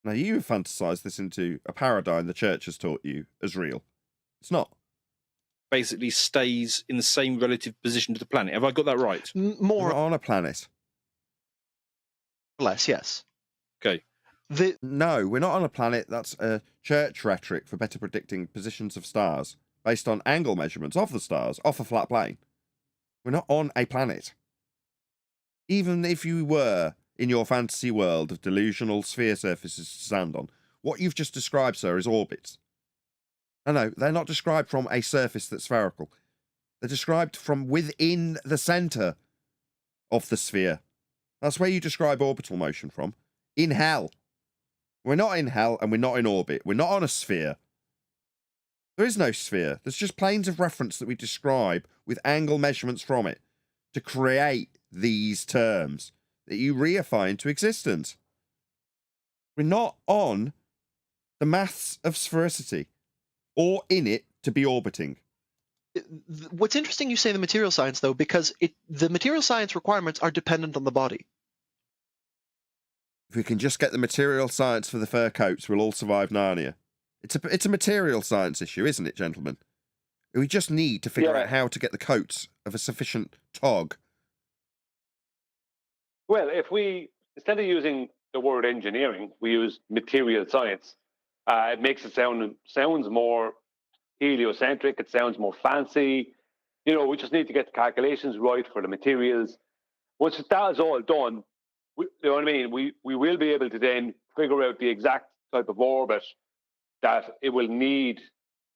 [SPEAKER 1] Now, you have fantasized this into a paradigm the church has taught you as real. It's not.
[SPEAKER 3] basically stays in the same relative position to the planet. Have I got that right?
[SPEAKER 6] More
[SPEAKER 1] We're on a planet.
[SPEAKER 6] or less, yes.
[SPEAKER 3] Okay.
[SPEAKER 1] No, we're not on a planet. That's a church rhetoric for better predicting positions of stars based on angle measurements of the stars off a flat plane. We're not on a planet. Even if you were in your fantasy world of delusional sphere surfaces to stand on, what you've just described, sir, is orbits. No, they're not described from a surface that's spherical. They're described from within the centre of the sphere. That's where you describe orbital motion from. In hell. We're not in hell and we're not in orbit. We're not on a sphere. There is no sphere. There's just planes of reference that we describe with angle measurements from it to create these terms that you reify into existence. We're not on the maths of sphericity or in it to be orbiting.
[SPEAKER 6] What's interesting, you say the material science, though, because the material science requirements are dependent on the body.
[SPEAKER 1] If we can just get the material science for the fur coats, we'll all survive Narnia. It's a material science issue, isn't it, gentlemen? We just need to figure out how to get the coats of a sufficient tog.
[SPEAKER 2] Well, if we, instead of using the word engineering, we use material science, it makes it sounds more heliocentric, it sounds more fancy. You know, we just need to get the calculations right for the materials. Once that is all done, you know what I mean, we will be able to then figure out the exact type of orbit that it will need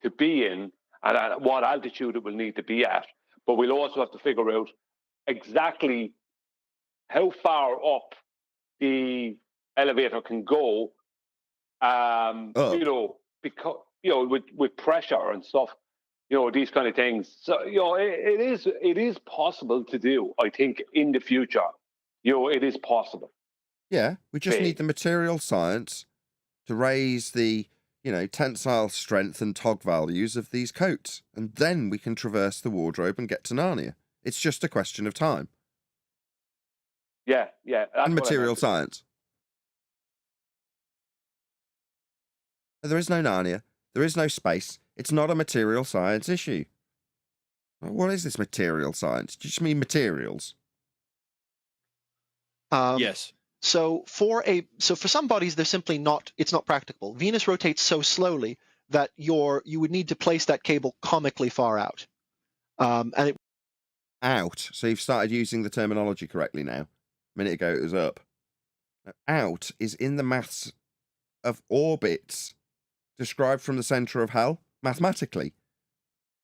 [SPEAKER 2] to be in and at what altitude it will need to be at. But we'll also have to figure out exactly how far up the elevator can go, you know, because, you know, with pressure and stuff, you know, these kind of things. So, you know, it is possible to do, I think, in the future. You know, it is possible.
[SPEAKER 1] Yeah, we just need the material science to raise the, you know, tensile strength and tog values of these coats. And then we can traverse the wardrobe and get to Narnia. It's just a question of time.
[SPEAKER 2] Yeah.
[SPEAKER 1] And material science. There is no Narnia. There is no space. It's not a material science issue. What is this material science? Do you just mean materials?
[SPEAKER 3] Yes.
[SPEAKER 6] So for some bodies, they're simply not. It's not practicable. Venus rotates so slowly that you would need to place that cable comically far out.
[SPEAKER 1] Out. So you've started using the terminology correctly now. minute ago it was up. Out is in the maths of orbits described from the center of hell mathematically.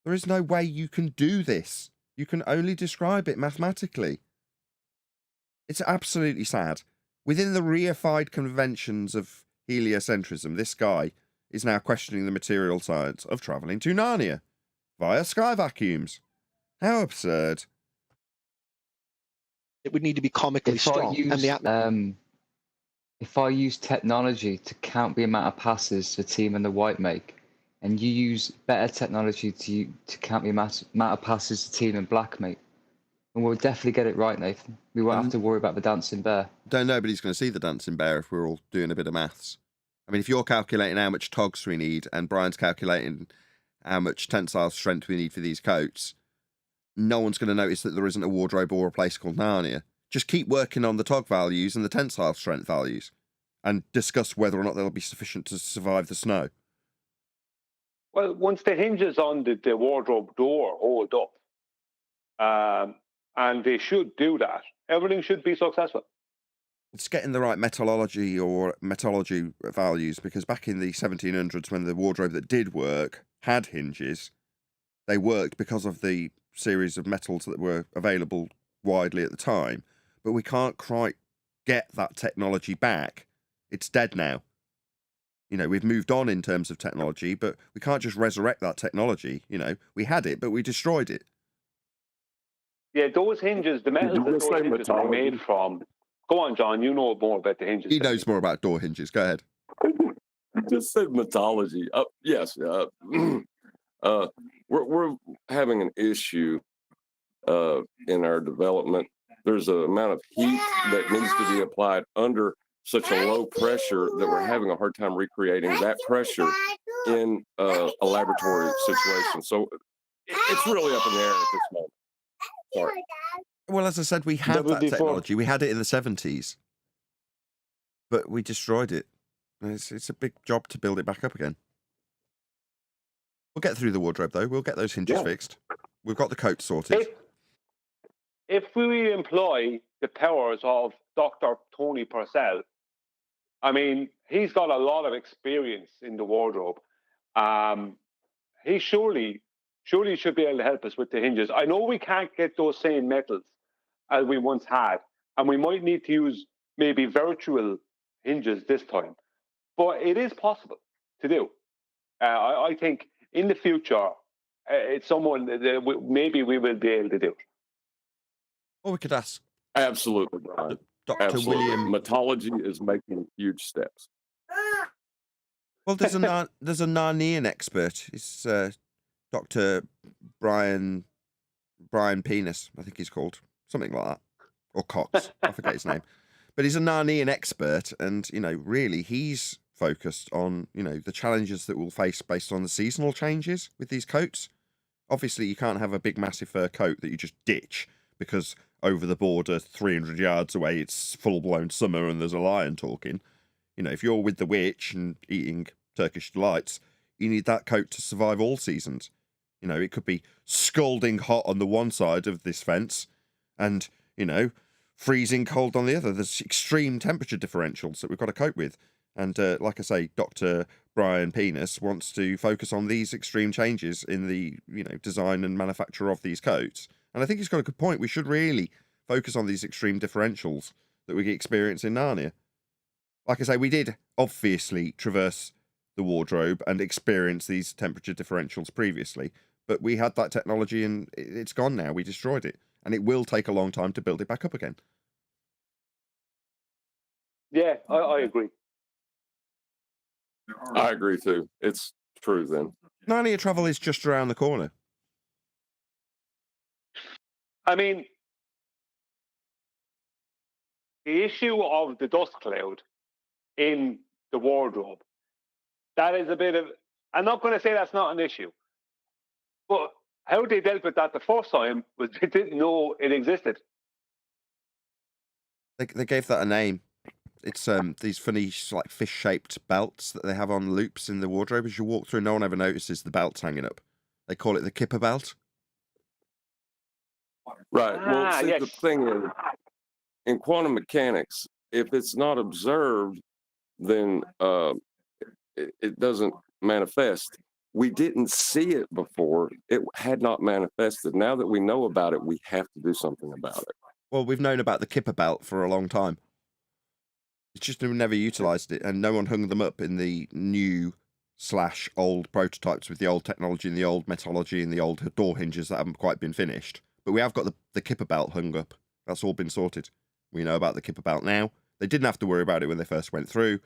[SPEAKER 1] There is no way you can do this. You can only describe it mathematically. It's absolutely sad. Within the reified conventions of heliocentrism, this guy is now questioning the material science of travelling to Narnia via sky vacuums. How absurd.
[SPEAKER 6] It would need to be comically
[SPEAKER 7] If
[SPEAKER 6] strong.
[SPEAKER 7] if I use technology to count the amount of passes the team and the white make, and you use better technology to count the amount of passes the team and black make, and we'll definitely get it right, Nathan. We won't have to worry about the dancing bear.
[SPEAKER 1] Don't know, but he's going to see the dancing bear if we're all doing a bit of maths. I mean, if you're calculating how much togs we need and Brian's calculating how much tensile strength we need for these coats, no one's going to notice that there isn't a wardrobe or a place called Narnia. Just keep working on the tog values and the tensile strength values and discuss whether or not they'll be sufficient to survive the snow.
[SPEAKER 2] Well, once the hinges on the wardrobe door hold up, and they should do that, everything should be successful.
[SPEAKER 1] It's getting the right metallurgy values, because back in the 1700s, when the wardrobe that did work had hinges, they worked because of the series of metals that were available widely at the time. But we can't quite get that technology back. It's dead now. You know, we've moved on in terms of technology, but we can't just resurrect that technology. You know, we had it, but we destroyed it.
[SPEAKER 2] Yeah, those hinges, the metals that those hinges are made from. Go on, John. You know more about the hinges.
[SPEAKER 1] He knows more about door hinges. Go ahead.
[SPEAKER 4] You just said mythology. Yes. We're having an issue in our development. There's an amount of heat that needs to be applied under such a low pressure that we're having a hard time recreating that pressure in a laboratory situation. So it's really up in the air at this moment. Sorry.
[SPEAKER 1] Well, as I said, we had that technology. We had it in the 70s, but we destroyed it. It's a big job to build it back up again. We'll get through the wardrobe, though. We'll get those hinges fixed. We've got the coat sorted.
[SPEAKER 2] If we employ the powers of Dr. Tony Purcell, I mean, he's got a lot of experience in the wardrobe. He surely should be able to help us with the hinges. I know we can't get those same metals as we once had, and we might need to use maybe virtual hinges this time, but it is possible to do. I think in the future, it's someone that maybe we will be able to do.
[SPEAKER 1] Or we could ask.
[SPEAKER 4] Absolutely, Brian.
[SPEAKER 1] Dr.
[SPEAKER 4] Absolutely.
[SPEAKER 1] William.
[SPEAKER 4] Mythology is making huge steps.
[SPEAKER 1] Well, there's a Narnian expert. It's Dr. Brian Penis, I think he's called. Something like that. Or Cox. I forget his name. But he's a Narnian expert, and, you know, really he's focused on, you know, the challenges that we'll face based on the seasonal changes with these coats. Obviously, you can't have a big, massive fur coat that you just ditch because over the border, 300 yards away, it's full-blown summer and there's a lion talking. You know, if you're with the witch and eating Turkish delights, you need that coat to survive all seasons. You know, it could be scalding hot on the one side of this fence and, you know, freezing cold on the other. There's extreme temperature differentials that we've got to cope with. And like I say, Dr. Brian Penis wants to focus on these extreme changes in the, you know, design and manufacture of these coats. And I think he's got a good point. We should really focus on these extreme differentials that we experience in Narnia. Like I say, we did obviously traverse the wardrobe and experience these temperature differentials previously, but we had that technology and it's gone now. We destroyed it. And it will take a long time to build it back up again.
[SPEAKER 2] Yeah, I agree.
[SPEAKER 4] I agree too. It's true then.
[SPEAKER 1] Narnia travel is just around the corner.
[SPEAKER 2] I mean, the issue of the dust cloud in the wardrobe, that is a bit of, I'm not going to say that's not an issue, but how they dealt with that the first time was they didn't know it existed.
[SPEAKER 1] They gave that a name. It's these funny like fish-shaped belts that they have on loops in the wardrobe. As you walk through, no one ever notices the belts hanging up. They call it the kipper belt.
[SPEAKER 4] Right. Well, see,
[SPEAKER 2] yes.
[SPEAKER 4] the thing is, in quantum mechanics, if it's not observed, then it doesn't manifest. We didn't see it before. It had not manifested. Now that we know about it, we have to do something about it.
[SPEAKER 1] Well, we've known about the Kuiper belt for a long time. It's just we've never utilised it, and no one hung them up in the new/old prototypes with the old technology and the old metallurgy and the old door hinges that haven't quite been finished. But we have got the Kuiper belt hung up. That's all been sorted. We know about the Kuiper belt now. They didn't have to worry about it when they first went through,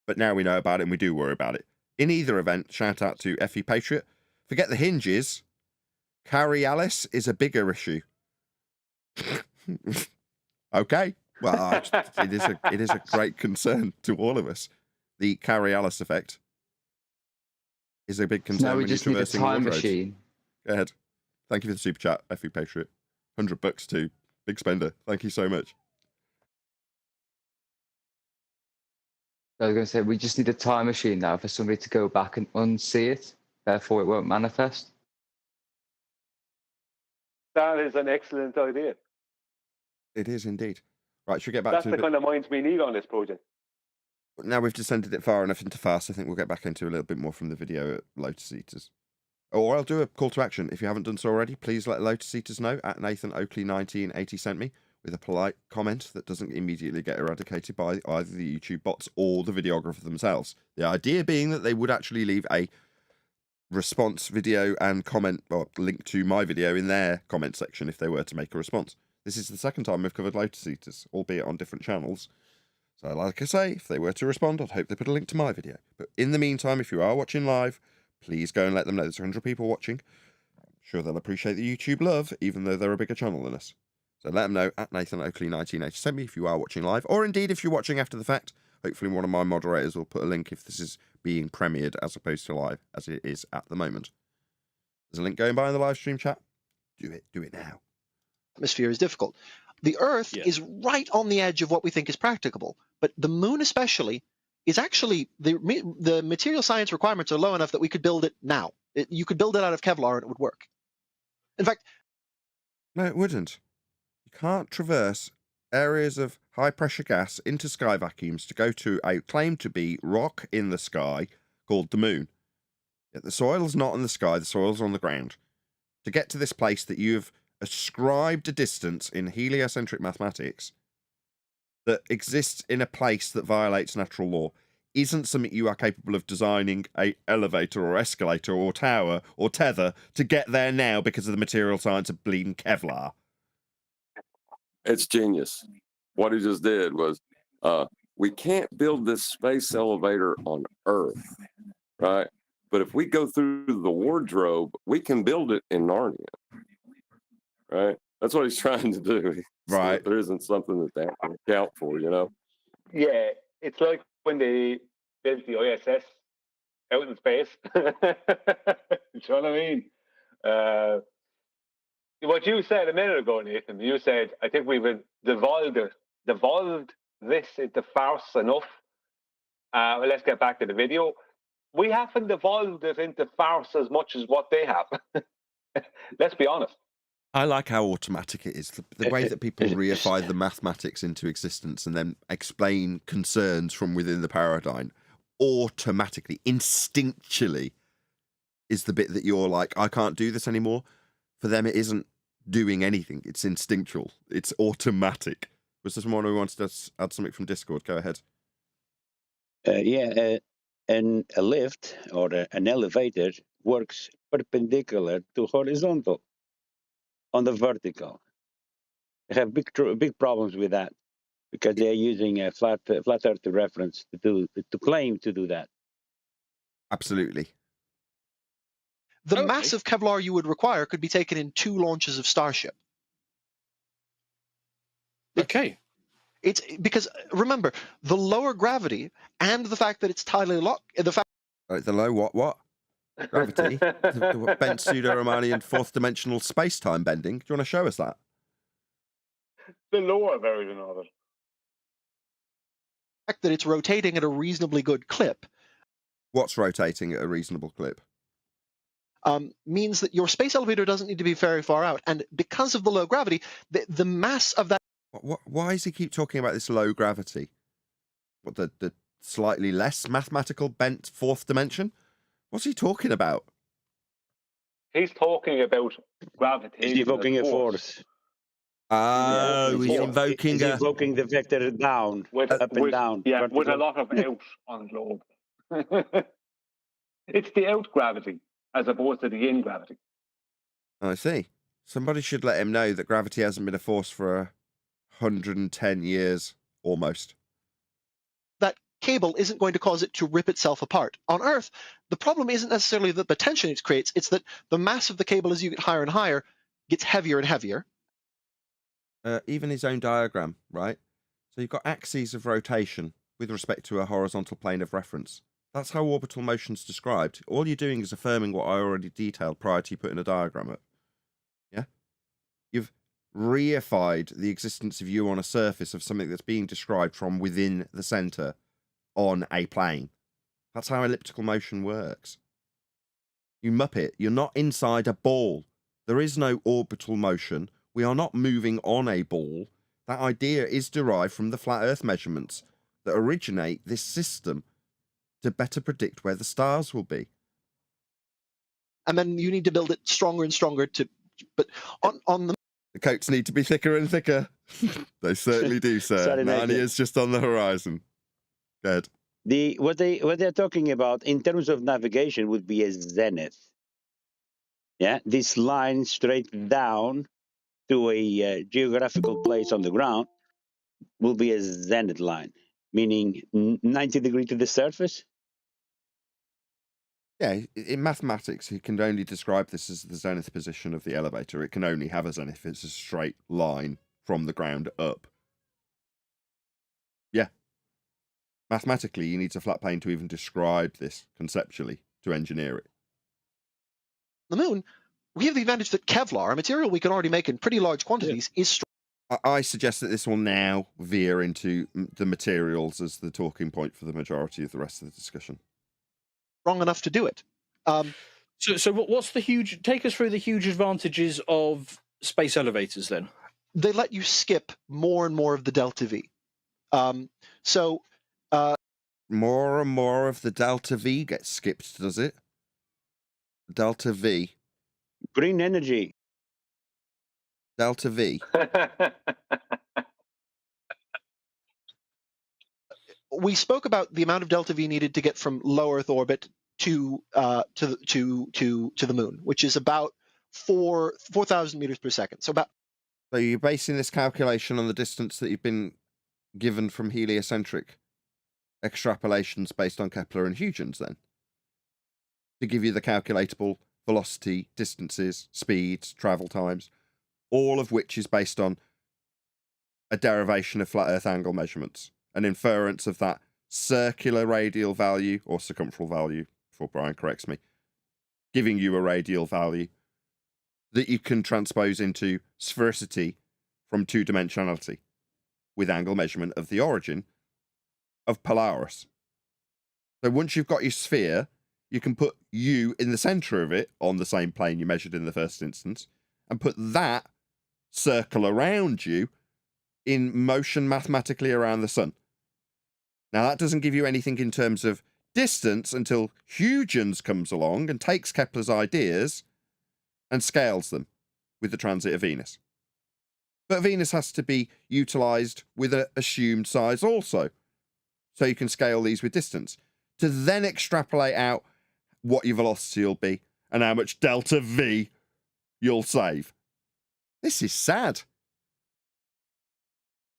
[SPEAKER 1] but now we know about it and we do worry about it. In either event, shout out to FE Patriot. Forget the hinges. Carrie Alice is a bigger issue. Okay. Well, it is a great concern to all of us. The Carrie Alice effect is a big concern.
[SPEAKER 7] Now we
[SPEAKER 1] when
[SPEAKER 7] just
[SPEAKER 1] you're
[SPEAKER 7] need a
[SPEAKER 1] traversing
[SPEAKER 7] time
[SPEAKER 1] roads.
[SPEAKER 7] machine.
[SPEAKER 1] Go ahead. Thank you for the super chat, FE Patriot. $100 too. Big spender. Thank you so much.
[SPEAKER 7] I was going to say, we just need a time machine now for somebody to go back and unsee it. Therefore, it won't manifest.
[SPEAKER 2] That is an excellent idea.
[SPEAKER 1] It is indeed. Right, should we get back
[SPEAKER 2] That's
[SPEAKER 1] to
[SPEAKER 2] the kind of minds we need on this project.
[SPEAKER 1] Now we've descended it far enough into fast, I think we'll get back into a little bit more from the video at LotusEaters. Or I'll do a call to action. If you haven't done so already, please let LotusEaters know at Nathan Oakley 1980 sent me with a polite comment that doesn't immediately get eradicated by either the YouTube bots or the videographer themselves. The idea being that they would actually leave a response video and comment, or link to my video in their comment section if they were to make a response. This is the second time we've covered LotusEaters, albeit on different channels. So like I say, if they were to respond, I'd hope they put a link to my video. But in the meantime, if you are watching live, please go and let them know there's 100 people watching. I'm sure they'll appreciate the YouTube love, even though they're a bigger channel than us. So let them know at Nathan Oakley 1980 sent me if you are watching live, or indeed if you're watching after the fact. Hopefully one of my moderators will put a link if this is being premiered as opposed to live, as it is at the moment. There's a link going by in the live stream chat. Do it now.
[SPEAKER 6] Atmosphere is difficult. The Earth is right on the edge of what we think is practicable, but the Moon especially is actually, the material science requirements are low enough that we could build it now. You could build it out of Kevlar and it would work. In fact...
[SPEAKER 1] No, it wouldn't. You can't traverse areas of high-pressure gas into sky vacuums to go to a claimed to be rock in the sky called the Moon. Yet the soil's not in the sky, the soil's on the ground. To get to this place that you've ascribed a distance in heliocentric mathematics that exists in a place that violates natural law isn't something you are capable of designing a elevator or escalator or tower or tether to get there now because of the material science of bleeding Kevlar.
[SPEAKER 4] It's genius. What he just did was, we can't build this space elevator on Earth, right? But if we go through the wardrobe, we can build it in Narnia, right? That's what he's trying to do.
[SPEAKER 1] Right.
[SPEAKER 4] So there isn't something that they have to account for, you know?
[SPEAKER 2] Yeah, it's like when they built the ISS out in space. You know what I mean? What you said a minute ago, Nathan, you said, I think we've devolved this into farce enough. Well, let's get back to the video. We haven't devolved it into farce as much as what they have. Let's be honest.
[SPEAKER 1] I like how automatic it is. The way that people reify the mathematics into existence and then explain concerns from within the paradigm automatically, instinctually, is the bit that you're like, I can't do this anymore. For them, it isn't doing anything. It's instinctual. It's automatic. Was there someone who wants to add something from Discord? Go ahead.
[SPEAKER 5] And a lift or an elevator works perpendicular to horizontal. On the vertical, they have big problems with that because they're using a flat Earth reference to claim to do that.
[SPEAKER 1] Absolutely.
[SPEAKER 6] The massive Kevlar you would require could be taken in 2 launches of Starship.
[SPEAKER 3] Okay.
[SPEAKER 6] It's because remember the lower gravity and the fact that it's tidally locked.
[SPEAKER 1] The low what? Gravity, the bent pseudo-Riemannian fourth dimensional space-time bending. Do you want to show us that?
[SPEAKER 2] The lower version of it.
[SPEAKER 6] The fact that it's rotating at a reasonably good clip.
[SPEAKER 1] What's rotating at a reasonable clip?
[SPEAKER 6] Means that your space elevator doesn't need to be very far out. And because of the low gravity, the mass of that
[SPEAKER 1] Why does he keep talking about this low gravity? What, the slightly less mathematical bent fourth dimension? What's he talking about?
[SPEAKER 2] He's talking about gravitation.
[SPEAKER 5] He's evoking a
[SPEAKER 2] force.
[SPEAKER 5] force.
[SPEAKER 1] Oh, he's
[SPEAKER 2] force.
[SPEAKER 1] invoking
[SPEAKER 5] He's invoking the vector down, up and down.
[SPEAKER 2] Yeah, with a
[SPEAKER 5] vertical.
[SPEAKER 2] lot of out on the globe. It's the out gravity as opposed to the in gravity.
[SPEAKER 1] I see. Somebody should let him know that gravity hasn't been a force for 110 years, almost.
[SPEAKER 6] That cable isn't going to cause it to rip itself apart. On Earth, the problem isn't necessarily that the tension it creates, it's that the mass of the cable as you get higher and higher gets heavier and heavier.
[SPEAKER 1] Even his own diagram, right? So you've got axes of rotation with respect to a horizontal plane of reference. That's how orbital motion's described. All you're doing is affirming what I already detailed prior to you putting a diagram up. Yeah? You've reified the existence of you on a surface of something that's being described from within the centre on a plane. That's how elliptical motion works. You muppet, you're not inside a ball. There is no orbital motion. We are not moving on a ball. That idea is derived from the flat Earth measurements that originate this system to better predict where the stars will be.
[SPEAKER 6] And then you need to build it stronger and stronger but on the
[SPEAKER 1] coats need to be thicker and thicker. They certainly do, sir.
[SPEAKER 5] Sorry,
[SPEAKER 1] Narnia is just on the horizon. Good.
[SPEAKER 5] What they're talking about in terms of navigation would be a zenith. Yeah, this line straight down to a geographical place on the ground will be a zenith line, meaning 90 degrees to the surface.
[SPEAKER 1] Yeah, in mathematics, you can only describe this as the zenith position of the elevator. It can only have a zenith if it's a straight line from the ground up. Yeah. Mathematically, you need a flat plane to even describe this conceptually, to engineer it.
[SPEAKER 6] The moon, we have the advantage that Kevlar, a material we can already make in pretty large quantities, is strong.
[SPEAKER 1] I suggest that this will now veer into the materials as the talking point for the majority of the rest of the discussion.
[SPEAKER 6] Strong enough to do it.
[SPEAKER 3] So what's the huge? Take us through the huge advantages of space elevators. Then
[SPEAKER 6] they let you skip more and more of the delta V.
[SPEAKER 1] More and more of the delta V gets skipped, does it? Delta V.
[SPEAKER 5] Green energy.
[SPEAKER 1] Delta V.
[SPEAKER 6] We spoke about the amount of delta V needed to get from low Earth orbit to the moon, which is about 4,000 meters per second. So
[SPEAKER 1] you're basing this calculation on the distance that you've been given from heliocentric extrapolations based on Kepler and Huygens, then, to give you the calculatable velocity, distances, speeds, travel times, all of which is based on a derivation of flat Earth angle measurements, an inference of that circular radial value or circumferential value, before Brian corrects me, giving you a radial value that you can transpose into sphericity from two-dimensionality with angle measurement of the origin of Polaris. So once you've got your sphere, you can put you in the center of it on the same plane you measured in the first instance and put that circle around you in motion mathematically around the sun. Now, that doesn't give you anything in terms of distance until Huygens comes along and takes Kepler's ideas and scales them with the transit of Venus. But Venus has to be utilized with an assumed size also. So you can scale these with distance to then extrapolate out what your velocity will be and how much delta V you'll save. This is sad.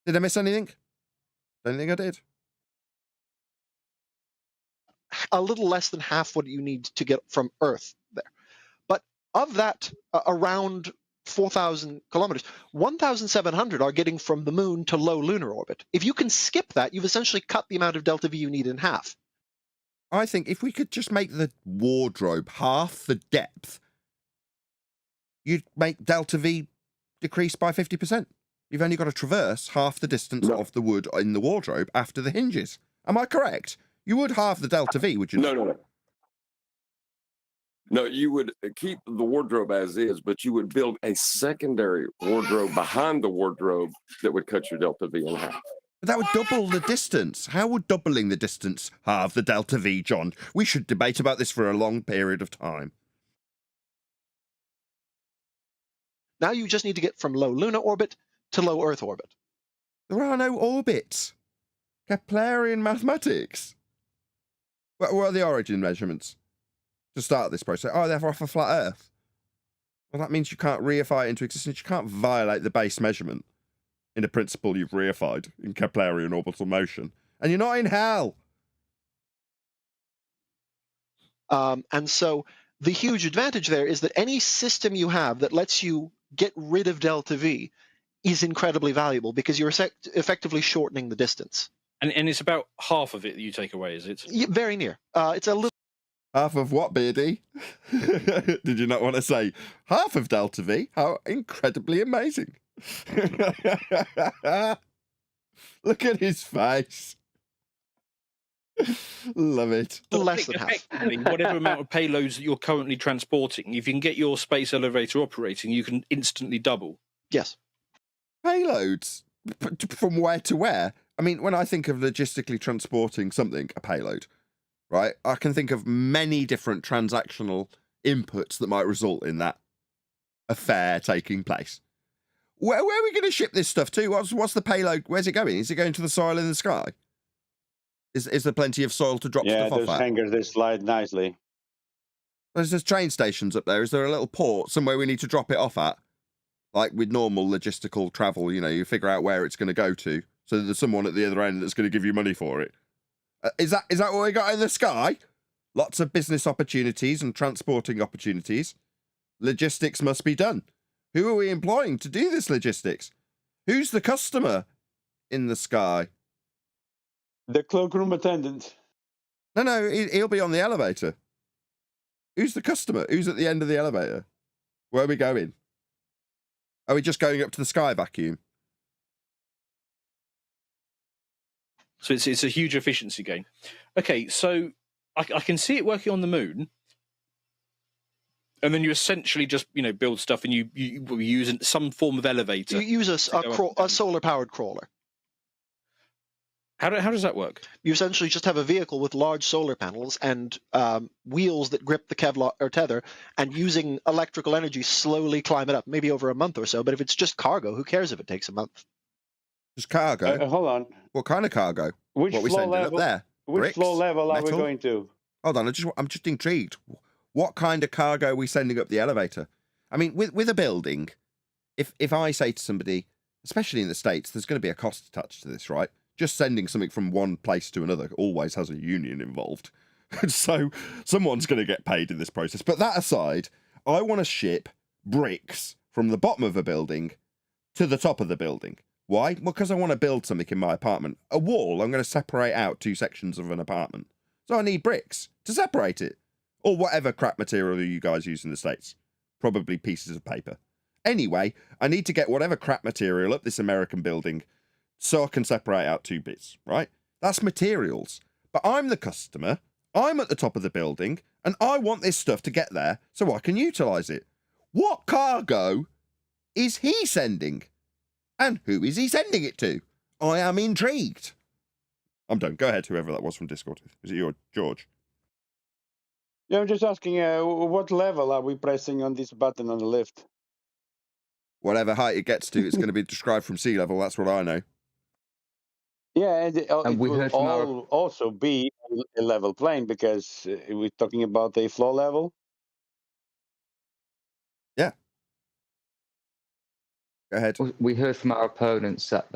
[SPEAKER 1] Did I miss anything? Don't think I did.
[SPEAKER 6] A little less than half what you need to get from Earth there. But of that, around 4,000 kilometers, 1,700 are getting from the moon to low lunar orbit. If you can skip that, you've essentially cut the amount of delta V you need in half.
[SPEAKER 1] I think if we could just make the wardrobe half the depth, you'd make delta V decrease by 50%. You've only got to traverse half the distance of the wood in the wardrobe after the hinges. Am I correct? You would halve the delta V, would you?
[SPEAKER 4] No. No, you would keep the wardrobe as is, but you would build a secondary wardrobe behind the wardrobe that would cut your delta V in half.
[SPEAKER 1] But that would double the distance. How would doubling the distance halve the delta V, John? We should debate about this for a long period of time.
[SPEAKER 6] Now you just need to get from low lunar orbit to low Earth orbit.
[SPEAKER 1] There are no orbits. Keplerian mathematics. What are the origin measurements to start this process? Oh, they're off a flat Earth. Well, that means you can't reify it into existence. You can't violate the base measurement in a principle you've reified in Keplerian orbital motion. And you're not in hell.
[SPEAKER 6] And so the huge advantage there is that any system you have that lets you get rid of delta V is incredibly valuable because you're effectively shortening the distance.
[SPEAKER 3] And it's about half of it that you take away, is it?
[SPEAKER 6] Yeah, very near. It's a little.
[SPEAKER 1] Half of what, Beardy? Did you not want to say half of delta V? How incredibly amazing. Look at his face. Love it.
[SPEAKER 6] Less than half.
[SPEAKER 3] Effectively, whatever amount of payloads that you're currently transporting, if you can get your space elevator operating, you can instantly double.
[SPEAKER 6] Yes.
[SPEAKER 1] Payloads? From where to where? I mean, when I think of logistically transporting something, a payload, right, I can think of many different transactional inputs that might result in that affair taking place. Where are we going to ship this stuff to? What's the payload? Where's it going? Is it going to the soil in the sky? Is there plenty of soil to drop stuff off at?
[SPEAKER 5] Yeah, those hangars, they slide nicely.
[SPEAKER 1] There's train stations up there. Is there a little port somewhere we need to drop it off at? Like with normal logistical travel, you figure out where it's going to go to, so that there's someone at the other end that's going to give you money for it. Is that what we got in the sky? Lots of business opportunities and transporting opportunities. Logistics must be done. Who are we employing to do this logistics? Who's the customer in the sky?
[SPEAKER 5] The cloakroom attendant.
[SPEAKER 1] No, he'll be on the elevator. Who's the customer? Who's at the end of the elevator? Where are we going? Are we just going up to the sky vacuum?
[SPEAKER 3] So it's a huge efficiency gain. Okay, so I can see it working on the moon. And then you essentially just, build stuff and you use some form of elevator.
[SPEAKER 6] You use a solar-powered crawler.
[SPEAKER 3] How does that work?
[SPEAKER 6] You essentially just have a vehicle with large solar panels and wheels that grip the Kevlar or tether, and using electrical energy slowly climb it up, maybe over a month or so. But if it's just cargo, who cares if it takes a month?
[SPEAKER 1] Just cargo?
[SPEAKER 5] Hold on.
[SPEAKER 1] What kind of cargo?
[SPEAKER 5] Which
[SPEAKER 1] what we
[SPEAKER 5] floor
[SPEAKER 1] sending
[SPEAKER 5] level?
[SPEAKER 1] up there?
[SPEAKER 5] Which
[SPEAKER 1] Bricks?
[SPEAKER 5] floor level are we
[SPEAKER 1] Metal?
[SPEAKER 5] going to?
[SPEAKER 1] Hold on, I'm just intrigued. What kind of cargo are we sending up the elevator? I mean, with a building, if I say to somebody, especially in the States, there's going to be a cost attached to this, right? Just sending something from one place to another always has a union involved. So someone's going to get paid in this process. But that aside, I want to ship bricks from the bottom of a building to the top of the building. Why? Well, because I want to build something in my apartment. A wall, I'm going to separate out two sections of an apartment. So I need bricks to separate it. Or whatever crap material you guys use in the States. Probably pieces of paper. Anyway, I need to get whatever crap material up this American building so I can separate out two bits, right? That's materials. But I'm the customer, I'm at the top of the building, and I want this stuff to get there so I can utilise it. What cargo is he sending? And who is he sending it to? I am intrigued. I'm done. Go ahead, whoever that was from Discord. Is it you or George?
[SPEAKER 5] Yeah, I'm just asking, what level are we pressing on this button on the lift?
[SPEAKER 1] Whatever height it gets to, it's going to be described from sea level. That's what I know.
[SPEAKER 5] Yeah, and it
[SPEAKER 7] we
[SPEAKER 5] will
[SPEAKER 7] heard from
[SPEAKER 5] also be a level plane because we're talking about a floor level.
[SPEAKER 1] Yeah. Go ahead.
[SPEAKER 7] We heard from our opponents that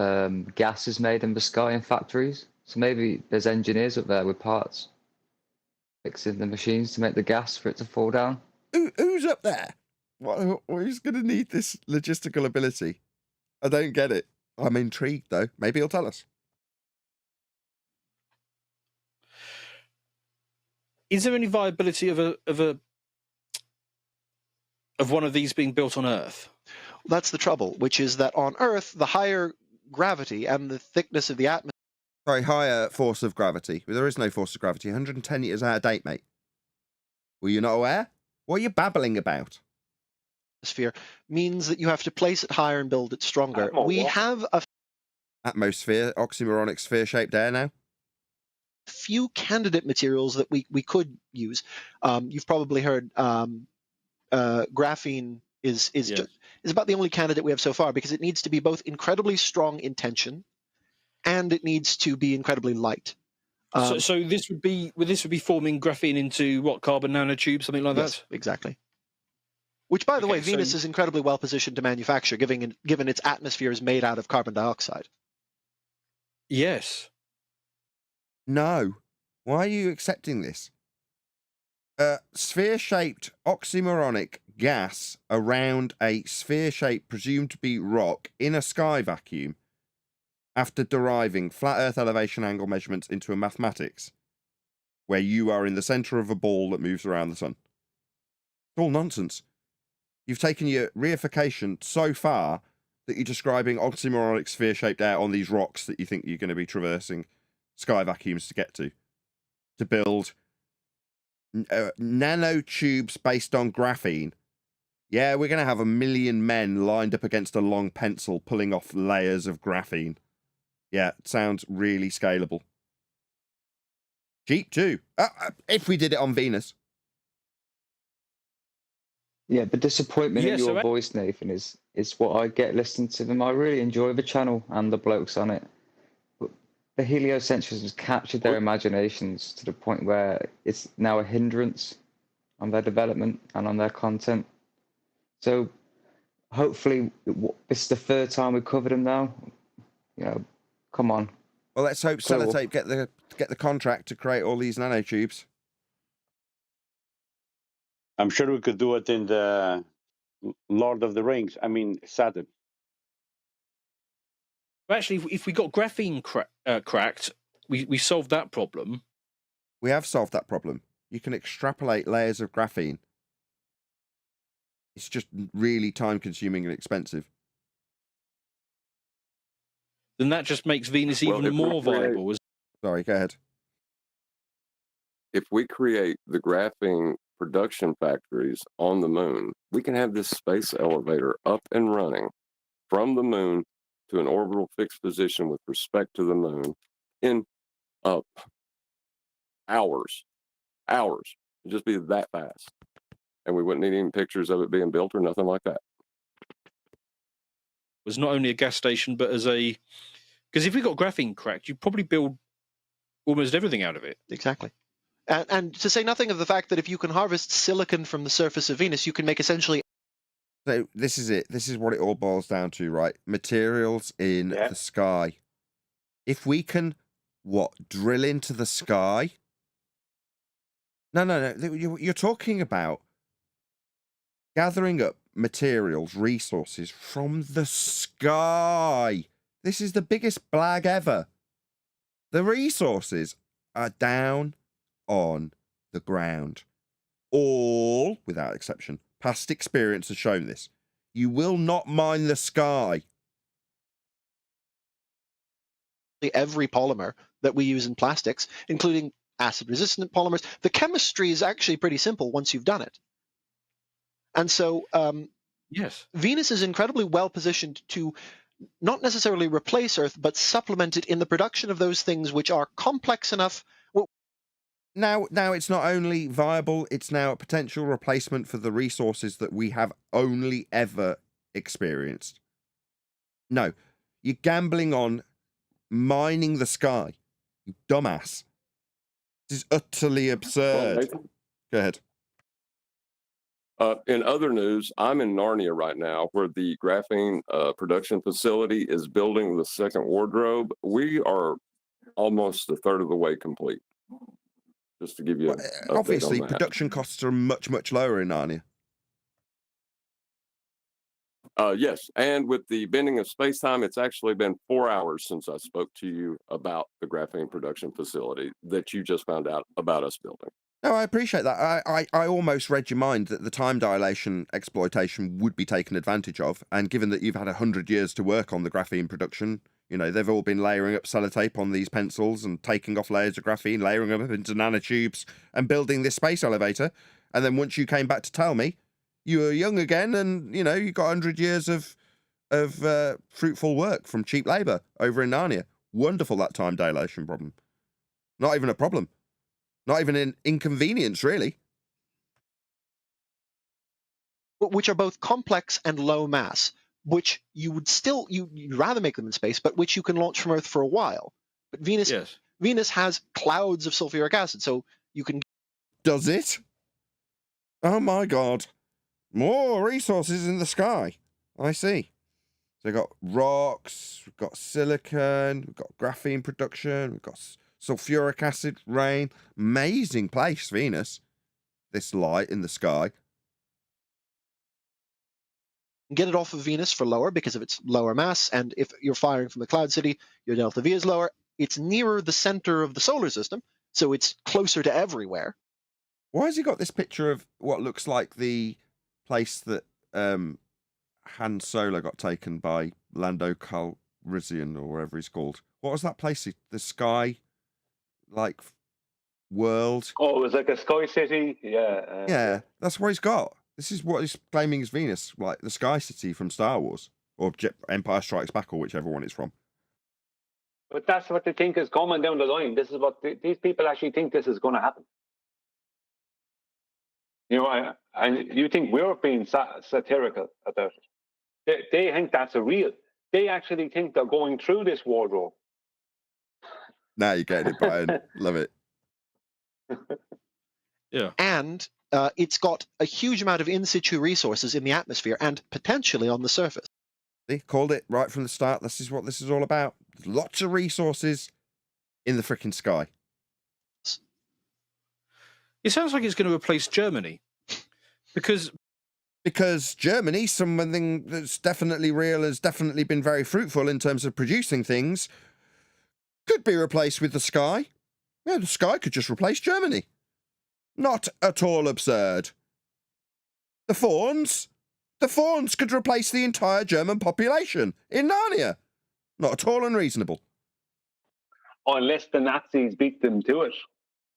[SPEAKER 7] gas is made in the sky in factories. So maybe there's engineers up there with parts fixing the machines to make the gas for it to fall down.
[SPEAKER 1] Who's up there? Who's going to need this logistical ability? I don't get it. I'm intrigued, though. Maybe he'll tell us.
[SPEAKER 3] Is there any viability of one of these being built on Earth?
[SPEAKER 6] That's the trouble, which is that on Earth, the higher gravity and the thickness of the atmosphere.
[SPEAKER 1] Sorry, higher force of gravity. There is no force of gravity. 110 years out of date, mate. Were you not aware? What are you babbling about?
[SPEAKER 6] Atmosphere means that you have to place it higher and build it stronger. We have a
[SPEAKER 1] Atmosphere, oxymoronic sphere-shaped air now?
[SPEAKER 6] few candidate materials that we could use. You've probably heard graphene is about the only candidate we have so far, because it needs to be both incredibly strong in tension and it needs to be incredibly light.
[SPEAKER 3] So this would be forming graphene into what, carbon nanotubes, something like
[SPEAKER 6] Yes,
[SPEAKER 3] that?
[SPEAKER 6] exactly. Which, by the way,
[SPEAKER 3] Okay,
[SPEAKER 6] Venus
[SPEAKER 3] so-
[SPEAKER 6] is incredibly well positioned to manufacture, given its atmosphere is made out of carbon dioxide.
[SPEAKER 3] Yes.
[SPEAKER 1] No. Why are you accepting this? Sphere-shaped oxymoronic gas around a sphere-shaped, presumed to be rock, in a sky vacuum after deriving flat Earth elevation angle measurements into a mathematics where you are in the center of a ball that moves around the sun. It's all nonsense. You've taken your reification so far that you're describing oxymoronic sphere-shaped air on these rocks that you think you're going to be traversing sky vacuums to get to build nanotubes based on graphene. Yeah, we're going to have 1 million men lined up against a long pencil pulling off layers of graphene. Yeah, it sounds really scalable. Cheap too. If we did it on Venus.
[SPEAKER 7] Yeah, the disappointment
[SPEAKER 3] Yeah,
[SPEAKER 7] in
[SPEAKER 3] so
[SPEAKER 7] your
[SPEAKER 3] I-
[SPEAKER 7] voice, Nathan, is what I get listening to them. I really enjoy the channel and the blokes on it. But the heliocentrism has captured their imaginations to the point where it's now a hindrance on their development and on their content. So hopefully this is the third time we've covered them now. You know, come on.
[SPEAKER 1] Well, let's hope
[SPEAKER 7] Cool.
[SPEAKER 1] Sellotape get the contract to create all these nanotubes.
[SPEAKER 5] I'm sure we could do it in the Lord of the Rings. I mean, Saturn.
[SPEAKER 3] Well, actually, if we got graphene cracked, we solved that problem.
[SPEAKER 1] We have solved that problem. You can extrapolate layers of graphene. It's just really time-consuming and expensive.
[SPEAKER 3] Then that just makes Venus
[SPEAKER 4] Well,
[SPEAKER 3] even
[SPEAKER 4] if we
[SPEAKER 3] more
[SPEAKER 4] create-
[SPEAKER 3] viable.
[SPEAKER 1] Sorry, go ahead.
[SPEAKER 4] If we create the graphene production factories on the moon, we can have this space elevator up and running from the moon to an orbital fixed position with respect to the moon in hours. It'd just be that fast. And we wouldn't need any pictures of it being built or nothing like that.
[SPEAKER 3] Was not only a gas station, but as a... Because if we got graphene cracked, you'd probably build almost everything out of it.
[SPEAKER 6] Exactly. And to say nothing of the fact that if you can harvest silicon from the surface of Venus, you can make essentially...
[SPEAKER 1] So this is it. This is what it all boils down to, right? Materials in the sky. If we can, drill into the sky? No. You're talking about gathering up materials, resources from the sky. This is the biggest blag ever. The resources are down on the ground. All, without exception, past experience has shown this. You will not mine the sky.
[SPEAKER 6] every polymer that we use in plastics, including acid-resistant polymers. The chemistry is actually pretty simple once you've done it. And so
[SPEAKER 3] Yes.
[SPEAKER 6] Venus is incredibly well positioned to not necessarily replace Earth, but supplement it in the production of those things which are complex enough.
[SPEAKER 1] Now it's not only viable, it's now a potential replacement for the resources that we have only ever experienced. No, you're gambling on mining the sky, you dumbass. This is utterly absurd.
[SPEAKER 4] Nathan?
[SPEAKER 1] Go ahead.
[SPEAKER 4] In other news, I'm in Narnia right now, where the graphene production facility is building the second wardrobe. We are almost a third of the way complete. Just to give you
[SPEAKER 1] Well,
[SPEAKER 4] an update
[SPEAKER 1] obviously,
[SPEAKER 4] on that.
[SPEAKER 1] production costs are much, much lower in Narnia.
[SPEAKER 4] Yes, and with the bending of space-time, it's actually been 4 hours since I spoke to you about the graphene production facility that you just found out about us building.
[SPEAKER 1] No, I appreciate that. I almost read your mind that the time dilation exploitation would be taken advantage of, and given that you've had 100 years to work on the graphene production, you know, they've all been layering up sellotape on these pencils and taking off layers of graphene, layering them up into nanotubes and building this space elevator. And then once you came back to tell me, you were young again, and you got 100 years of fruitful work from cheap labour over in Narnia. Wonderful, that time dilation problem. Not even a problem. Not even an inconvenience, really.
[SPEAKER 6] Which are both complex and low mass, which you would still, you'd rather make them in space, but which you can launch from Earth for a while. But Venus has clouds of sulfuric acid, so you can...
[SPEAKER 1] Does it? Oh my God. More resources in the sky. I see. So we've got rocks, we've got silicon, we've got graphene production, we've got sulfuric acid rain. Amazing place, Venus. This light in the sky.
[SPEAKER 6] Get it off of Venus for lower because of its lower mass, and if you're firing from the cloud city, your delta V is lower. It's nearer the center of the solar system, so it's closer to everywhere.
[SPEAKER 1] Why has he got this picture of what looks like the place that Han Solo got taken by Lando Calrissian, or whatever he's called? What was that place? The sky, like, world?
[SPEAKER 2] Oh, it was like a sky city. Yeah.
[SPEAKER 1] Yeah, that's what he's got. This is what he's claiming is Venus, like the Sky City from Star Wars, or Empire Strikes Back, or whichever one it's from.
[SPEAKER 2] But that's what they think is coming down the line. This is what these people actually think this is going to happen. And you think we're being satirical about it. They think that's a real. They actually think they're going through this wardrobe.
[SPEAKER 1] Now you're getting it, Brian. Love it.
[SPEAKER 3] Yeah.
[SPEAKER 6] And it's got a huge amount of in situ resources in the atmosphere and potentially on the surface.
[SPEAKER 1] They called it right from the start. This is what this is all about. There's lots of resources in the freaking sky.
[SPEAKER 3] It sounds like it's going to replace Germany. Because
[SPEAKER 1] Germany, something that's definitely real, has definitely been very fruitful in terms of producing things, could be replaced with the sky. Yeah, the sky could just replace Germany. Not at all absurd. The fawns could replace the entire German population in Narnia. Not at all unreasonable.
[SPEAKER 2] Unless the Nazis beat them to it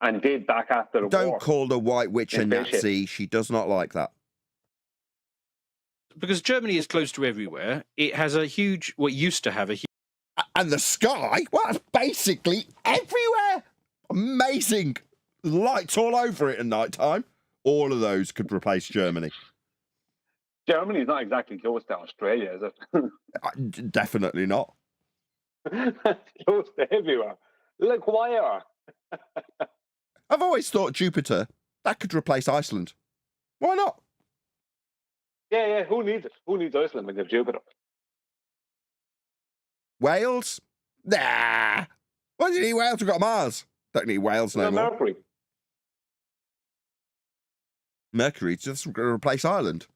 [SPEAKER 2] and did back after the war.
[SPEAKER 1] Don't call the White Witch a Nazi. She does not like that.
[SPEAKER 3] Because Germany is close to everywhere. It has a huge, what used to have a huge...
[SPEAKER 1] And the sky? Well, that's basically everywhere. Amazing. Lights all over it at night time. All of those could replace Germany.
[SPEAKER 2] Germany's not exactly close to Australia, is
[SPEAKER 1] it? Definitely not.
[SPEAKER 2] Close to everywhere. Like wire.
[SPEAKER 1] I've always thought Jupiter, that could replace Iceland. Why not?
[SPEAKER 2] Yeah. Who needs it? Who needs Iceland when you have Jupiter?
[SPEAKER 1] Wales? Nah. Why do you need Wales? We've got Mars. Don't need Wales no more.
[SPEAKER 2] Mercury.
[SPEAKER 1] Mercury just going to replace Ireland.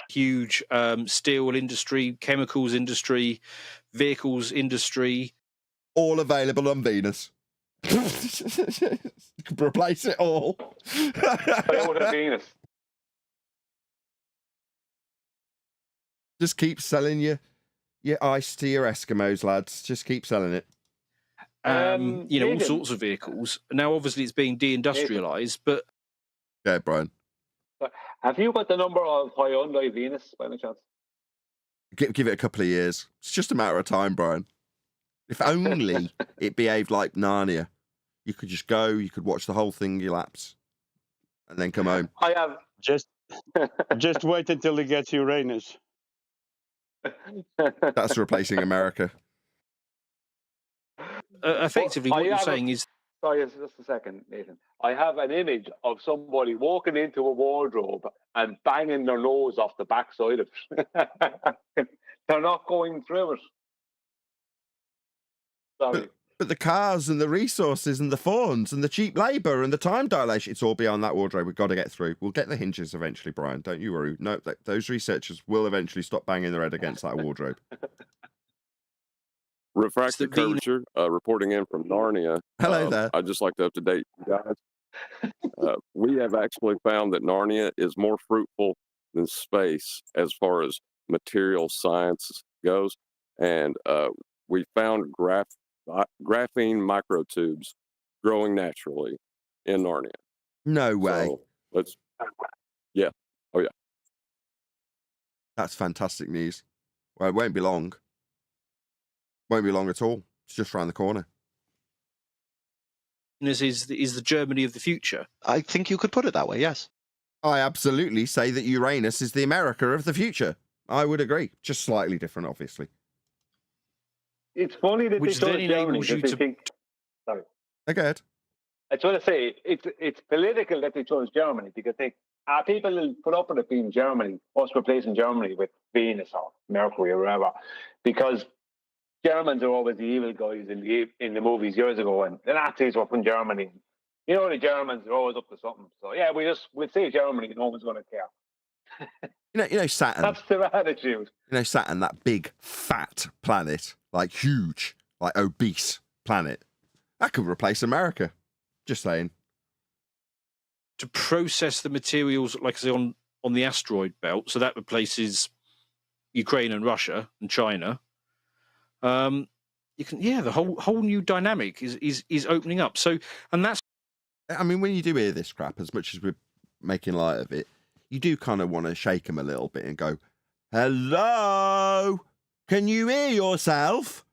[SPEAKER 3] Huge steel industry, chemicals industry, vehicles industry.
[SPEAKER 1] All available on Venus. Replace it all.
[SPEAKER 2] Venus.
[SPEAKER 1] Just keep selling your ice to your Eskimos, lads. Just keep selling it.
[SPEAKER 3] All sorts of vehicles. Now, obviously, it's being deindustrialized, but...
[SPEAKER 1] Yeah, Brian.
[SPEAKER 2] Have you got the number of Hyundai Venus, by any chance?
[SPEAKER 1] Give it a couple of years. It's just a matter of time, Brian. If only it behaved like Narnia. You could just go, you could watch the whole thing elapse, and then come home.
[SPEAKER 2] I have...
[SPEAKER 5] Just wait until it gets Uranus.
[SPEAKER 1] That's replacing America.
[SPEAKER 3] Effectively, what you're saying is...
[SPEAKER 2] Sorry, just a second, Nathan. I have an image of somebody walking into a wardrobe and banging their nose off the backside of it. They're not going through it. Sorry.
[SPEAKER 1] But the cars and the resources and the fawns and the cheap labour and the time dilation, it's all beyond that wardrobe. We've got to get through. We'll get the hinges eventually, Brian. Don't you worry. No, those researchers will eventually stop banging their head against that wardrobe.
[SPEAKER 4] Refracted Curvature, reporting in from Narnia.
[SPEAKER 1] Hello there.
[SPEAKER 4] I'd just like to up-to-date you guys. We have actually found that Narnia is more fruitful than space as far as material science goes. And we found graphene microtubes growing naturally in Narnia.
[SPEAKER 1] No way.
[SPEAKER 4] So let's, yeah. Oh, yeah.
[SPEAKER 1] That's fantastic news. Well, it won't be long. Won't be long at all. It's just around the corner.
[SPEAKER 3] This is the Germany of the future.
[SPEAKER 6] I think you could put it that way, yes.
[SPEAKER 1] I absolutely say that Uranus is the America of the future. I would agree. Just slightly different, obviously.
[SPEAKER 2] It's funny that
[SPEAKER 3] Which
[SPEAKER 2] they chose
[SPEAKER 3] then
[SPEAKER 2] Germany.
[SPEAKER 3] enables you
[SPEAKER 2] That they
[SPEAKER 3] to-
[SPEAKER 2] think, sorry.
[SPEAKER 1] Go ahead.
[SPEAKER 2] I just want to say it's political that they chose Germany because people will put up with it being Germany, us replacing Germany with Venus or Mercury or whatever, because Germans are always the evil guys in the movies years ago, and the Nazis were from Germany. You know, the Germans are always up to something. So yeah, we'll say Germany, no one's going to care.
[SPEAKER 1] You know Saturn.
[SPEAKER 2] That's their attitude.
[SPEAKER 1] You know Saturn, that big fat planet, like huge, like obese planet. That could replace America. Just saying.
[SPEAKER 3] To process the materials, like I say, on the asteroid belt, so that replaces Ukraine and Russia and China. You can, the whole new dynamic is opening up. So, and that's.
[SPEAKER 1] I mean, when you do hear this crap, as much as we're making light of it, you do kind of want to shake them a little bit and go, "Hello, can you hear yourself?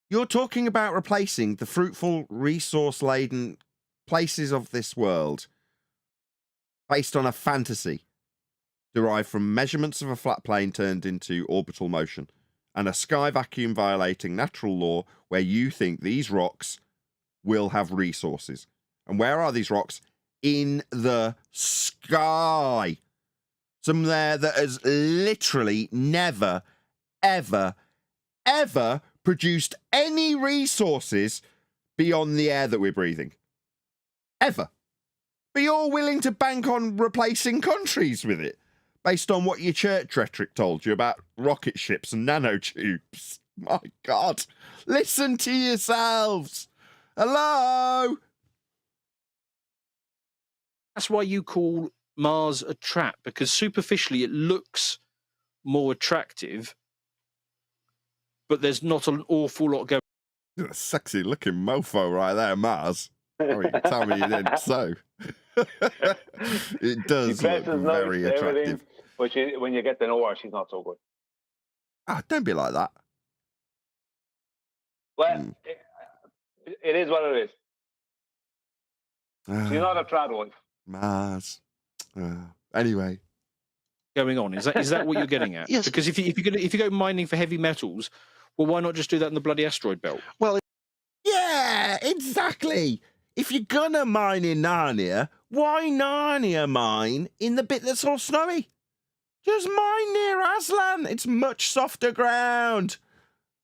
[SPEAKER 1] You're talking about replacing the fruitful, resource-laden places of this world based on a fantasy derived from measurements of a flat plane turned into orbital motion and a sky vacuum violating natural law where you think these rocks will have resources. And where are these rocks? In the sky. Somewhere that has literally never, ever, ever produced any resources beyond the air that we're breathing. Ever. But you're willing to bank on replacing countries with it, based on what your church rhetoric told you about rocket ships and nanotubes. My God. Listen to yourselves. Hello?
[SPEAKER 3] That's why you call Mars a trap, because superficially it looks more attractive, but there's not an awful lot going.
[SPEAKER 1] You're a sexy looking mofo right there, Mars. Oh, you can tell me you didn't so. It does look very attractive.
[SPEAKER 2] But when you get to know her, she's not so good.
[SPEAKER 1] Ah, don't be like that.
[SPEAKER 2] Well, it is what it is. She's not a trad wife.
[SPEAKER 1] Mars. Anyway.
[SPEAKER 3] Going on. Is that what you're getting at?
[SPEAKER 6] Yes.
[SPEAKER 3] Because if you go mining for heavy metals, well, why not just do that in the bloody asteroid belt?
[SPEAKER 6] Well,
[SPEAKER 1] Yeah, exactly. If you're gonna mine in Narnia, why Narnia mine in the bit that's all snowy? Just mine near Aslan. It's much softer ground.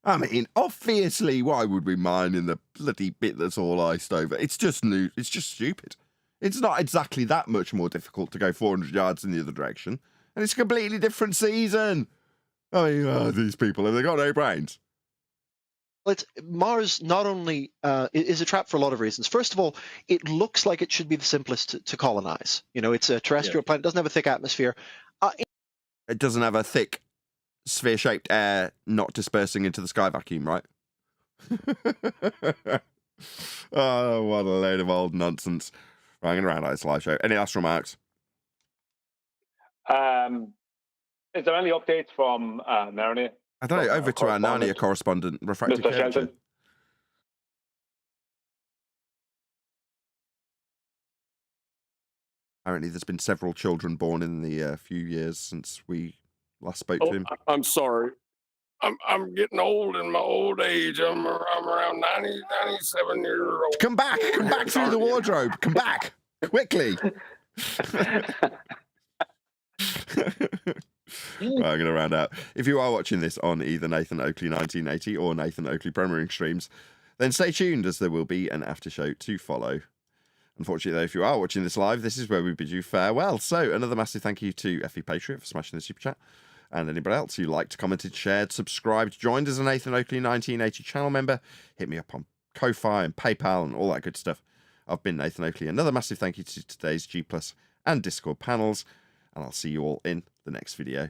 [SPEAKER 1] I mean, obviously, why would we mine in the bloody bit that's all iced over? It's just new. It's just stupid. It's not exactly that much more difficult to go 400 yards in the other direction. And it's a completely different season. I mean, these people, have they got no brains?
[SPEAKER 6] Mars not only is a trap for a lot of reasons. First of all, it looks like it should be the simplest to colonize. You know, it's a terrestrial planet, doesn't have a thick atmosphere.
[SPEAKER 1] It doesn't have a thick, sphere-shaped air not dispersing into the sky vacuum, right? Oh, what a load of old nonsense. Right, I'm going to round out this live show. Any last remarks?
[SPEAKER 2] Is there any updates from Narnia?
[SPEAKER 1] I don't know. Over to our Narnia correspondent, Refracted
[SPEAKER 2] Mr.
[SPEAKER 1] Curvature.
[SPEAKER 2] Shelton?
[SPEAKER 1] Apparently, there's been several children born in the few years since we last spoke to him.
[SPEAKER 4] I'm sorry. I'm getting old in my old age. I'm around 97 years old.
[SPEAKER 1] Come back through the wardrobe. Come back quickly. Right, I'm going to round out. If you are watching this on either Nathan Oakley 1980 or Nathan Oakley Premiering streams, then stay tuned as there will be an after show to follow. Unfortunately, though, if you are watching this live, this is where we bid you farewell. So, another massive thank you to FE Patriot for smashing the super chat, and anybody else who liked, commented, shared, subscribed, joined as a Nathan Oakley 1980 channel member. Hit me up on Ko-Fi and PayPal and all that good stuff. I've been Nathan Oakley. Another massive thank you to today's G+ and Discord panels, and I'll see you all in the next video.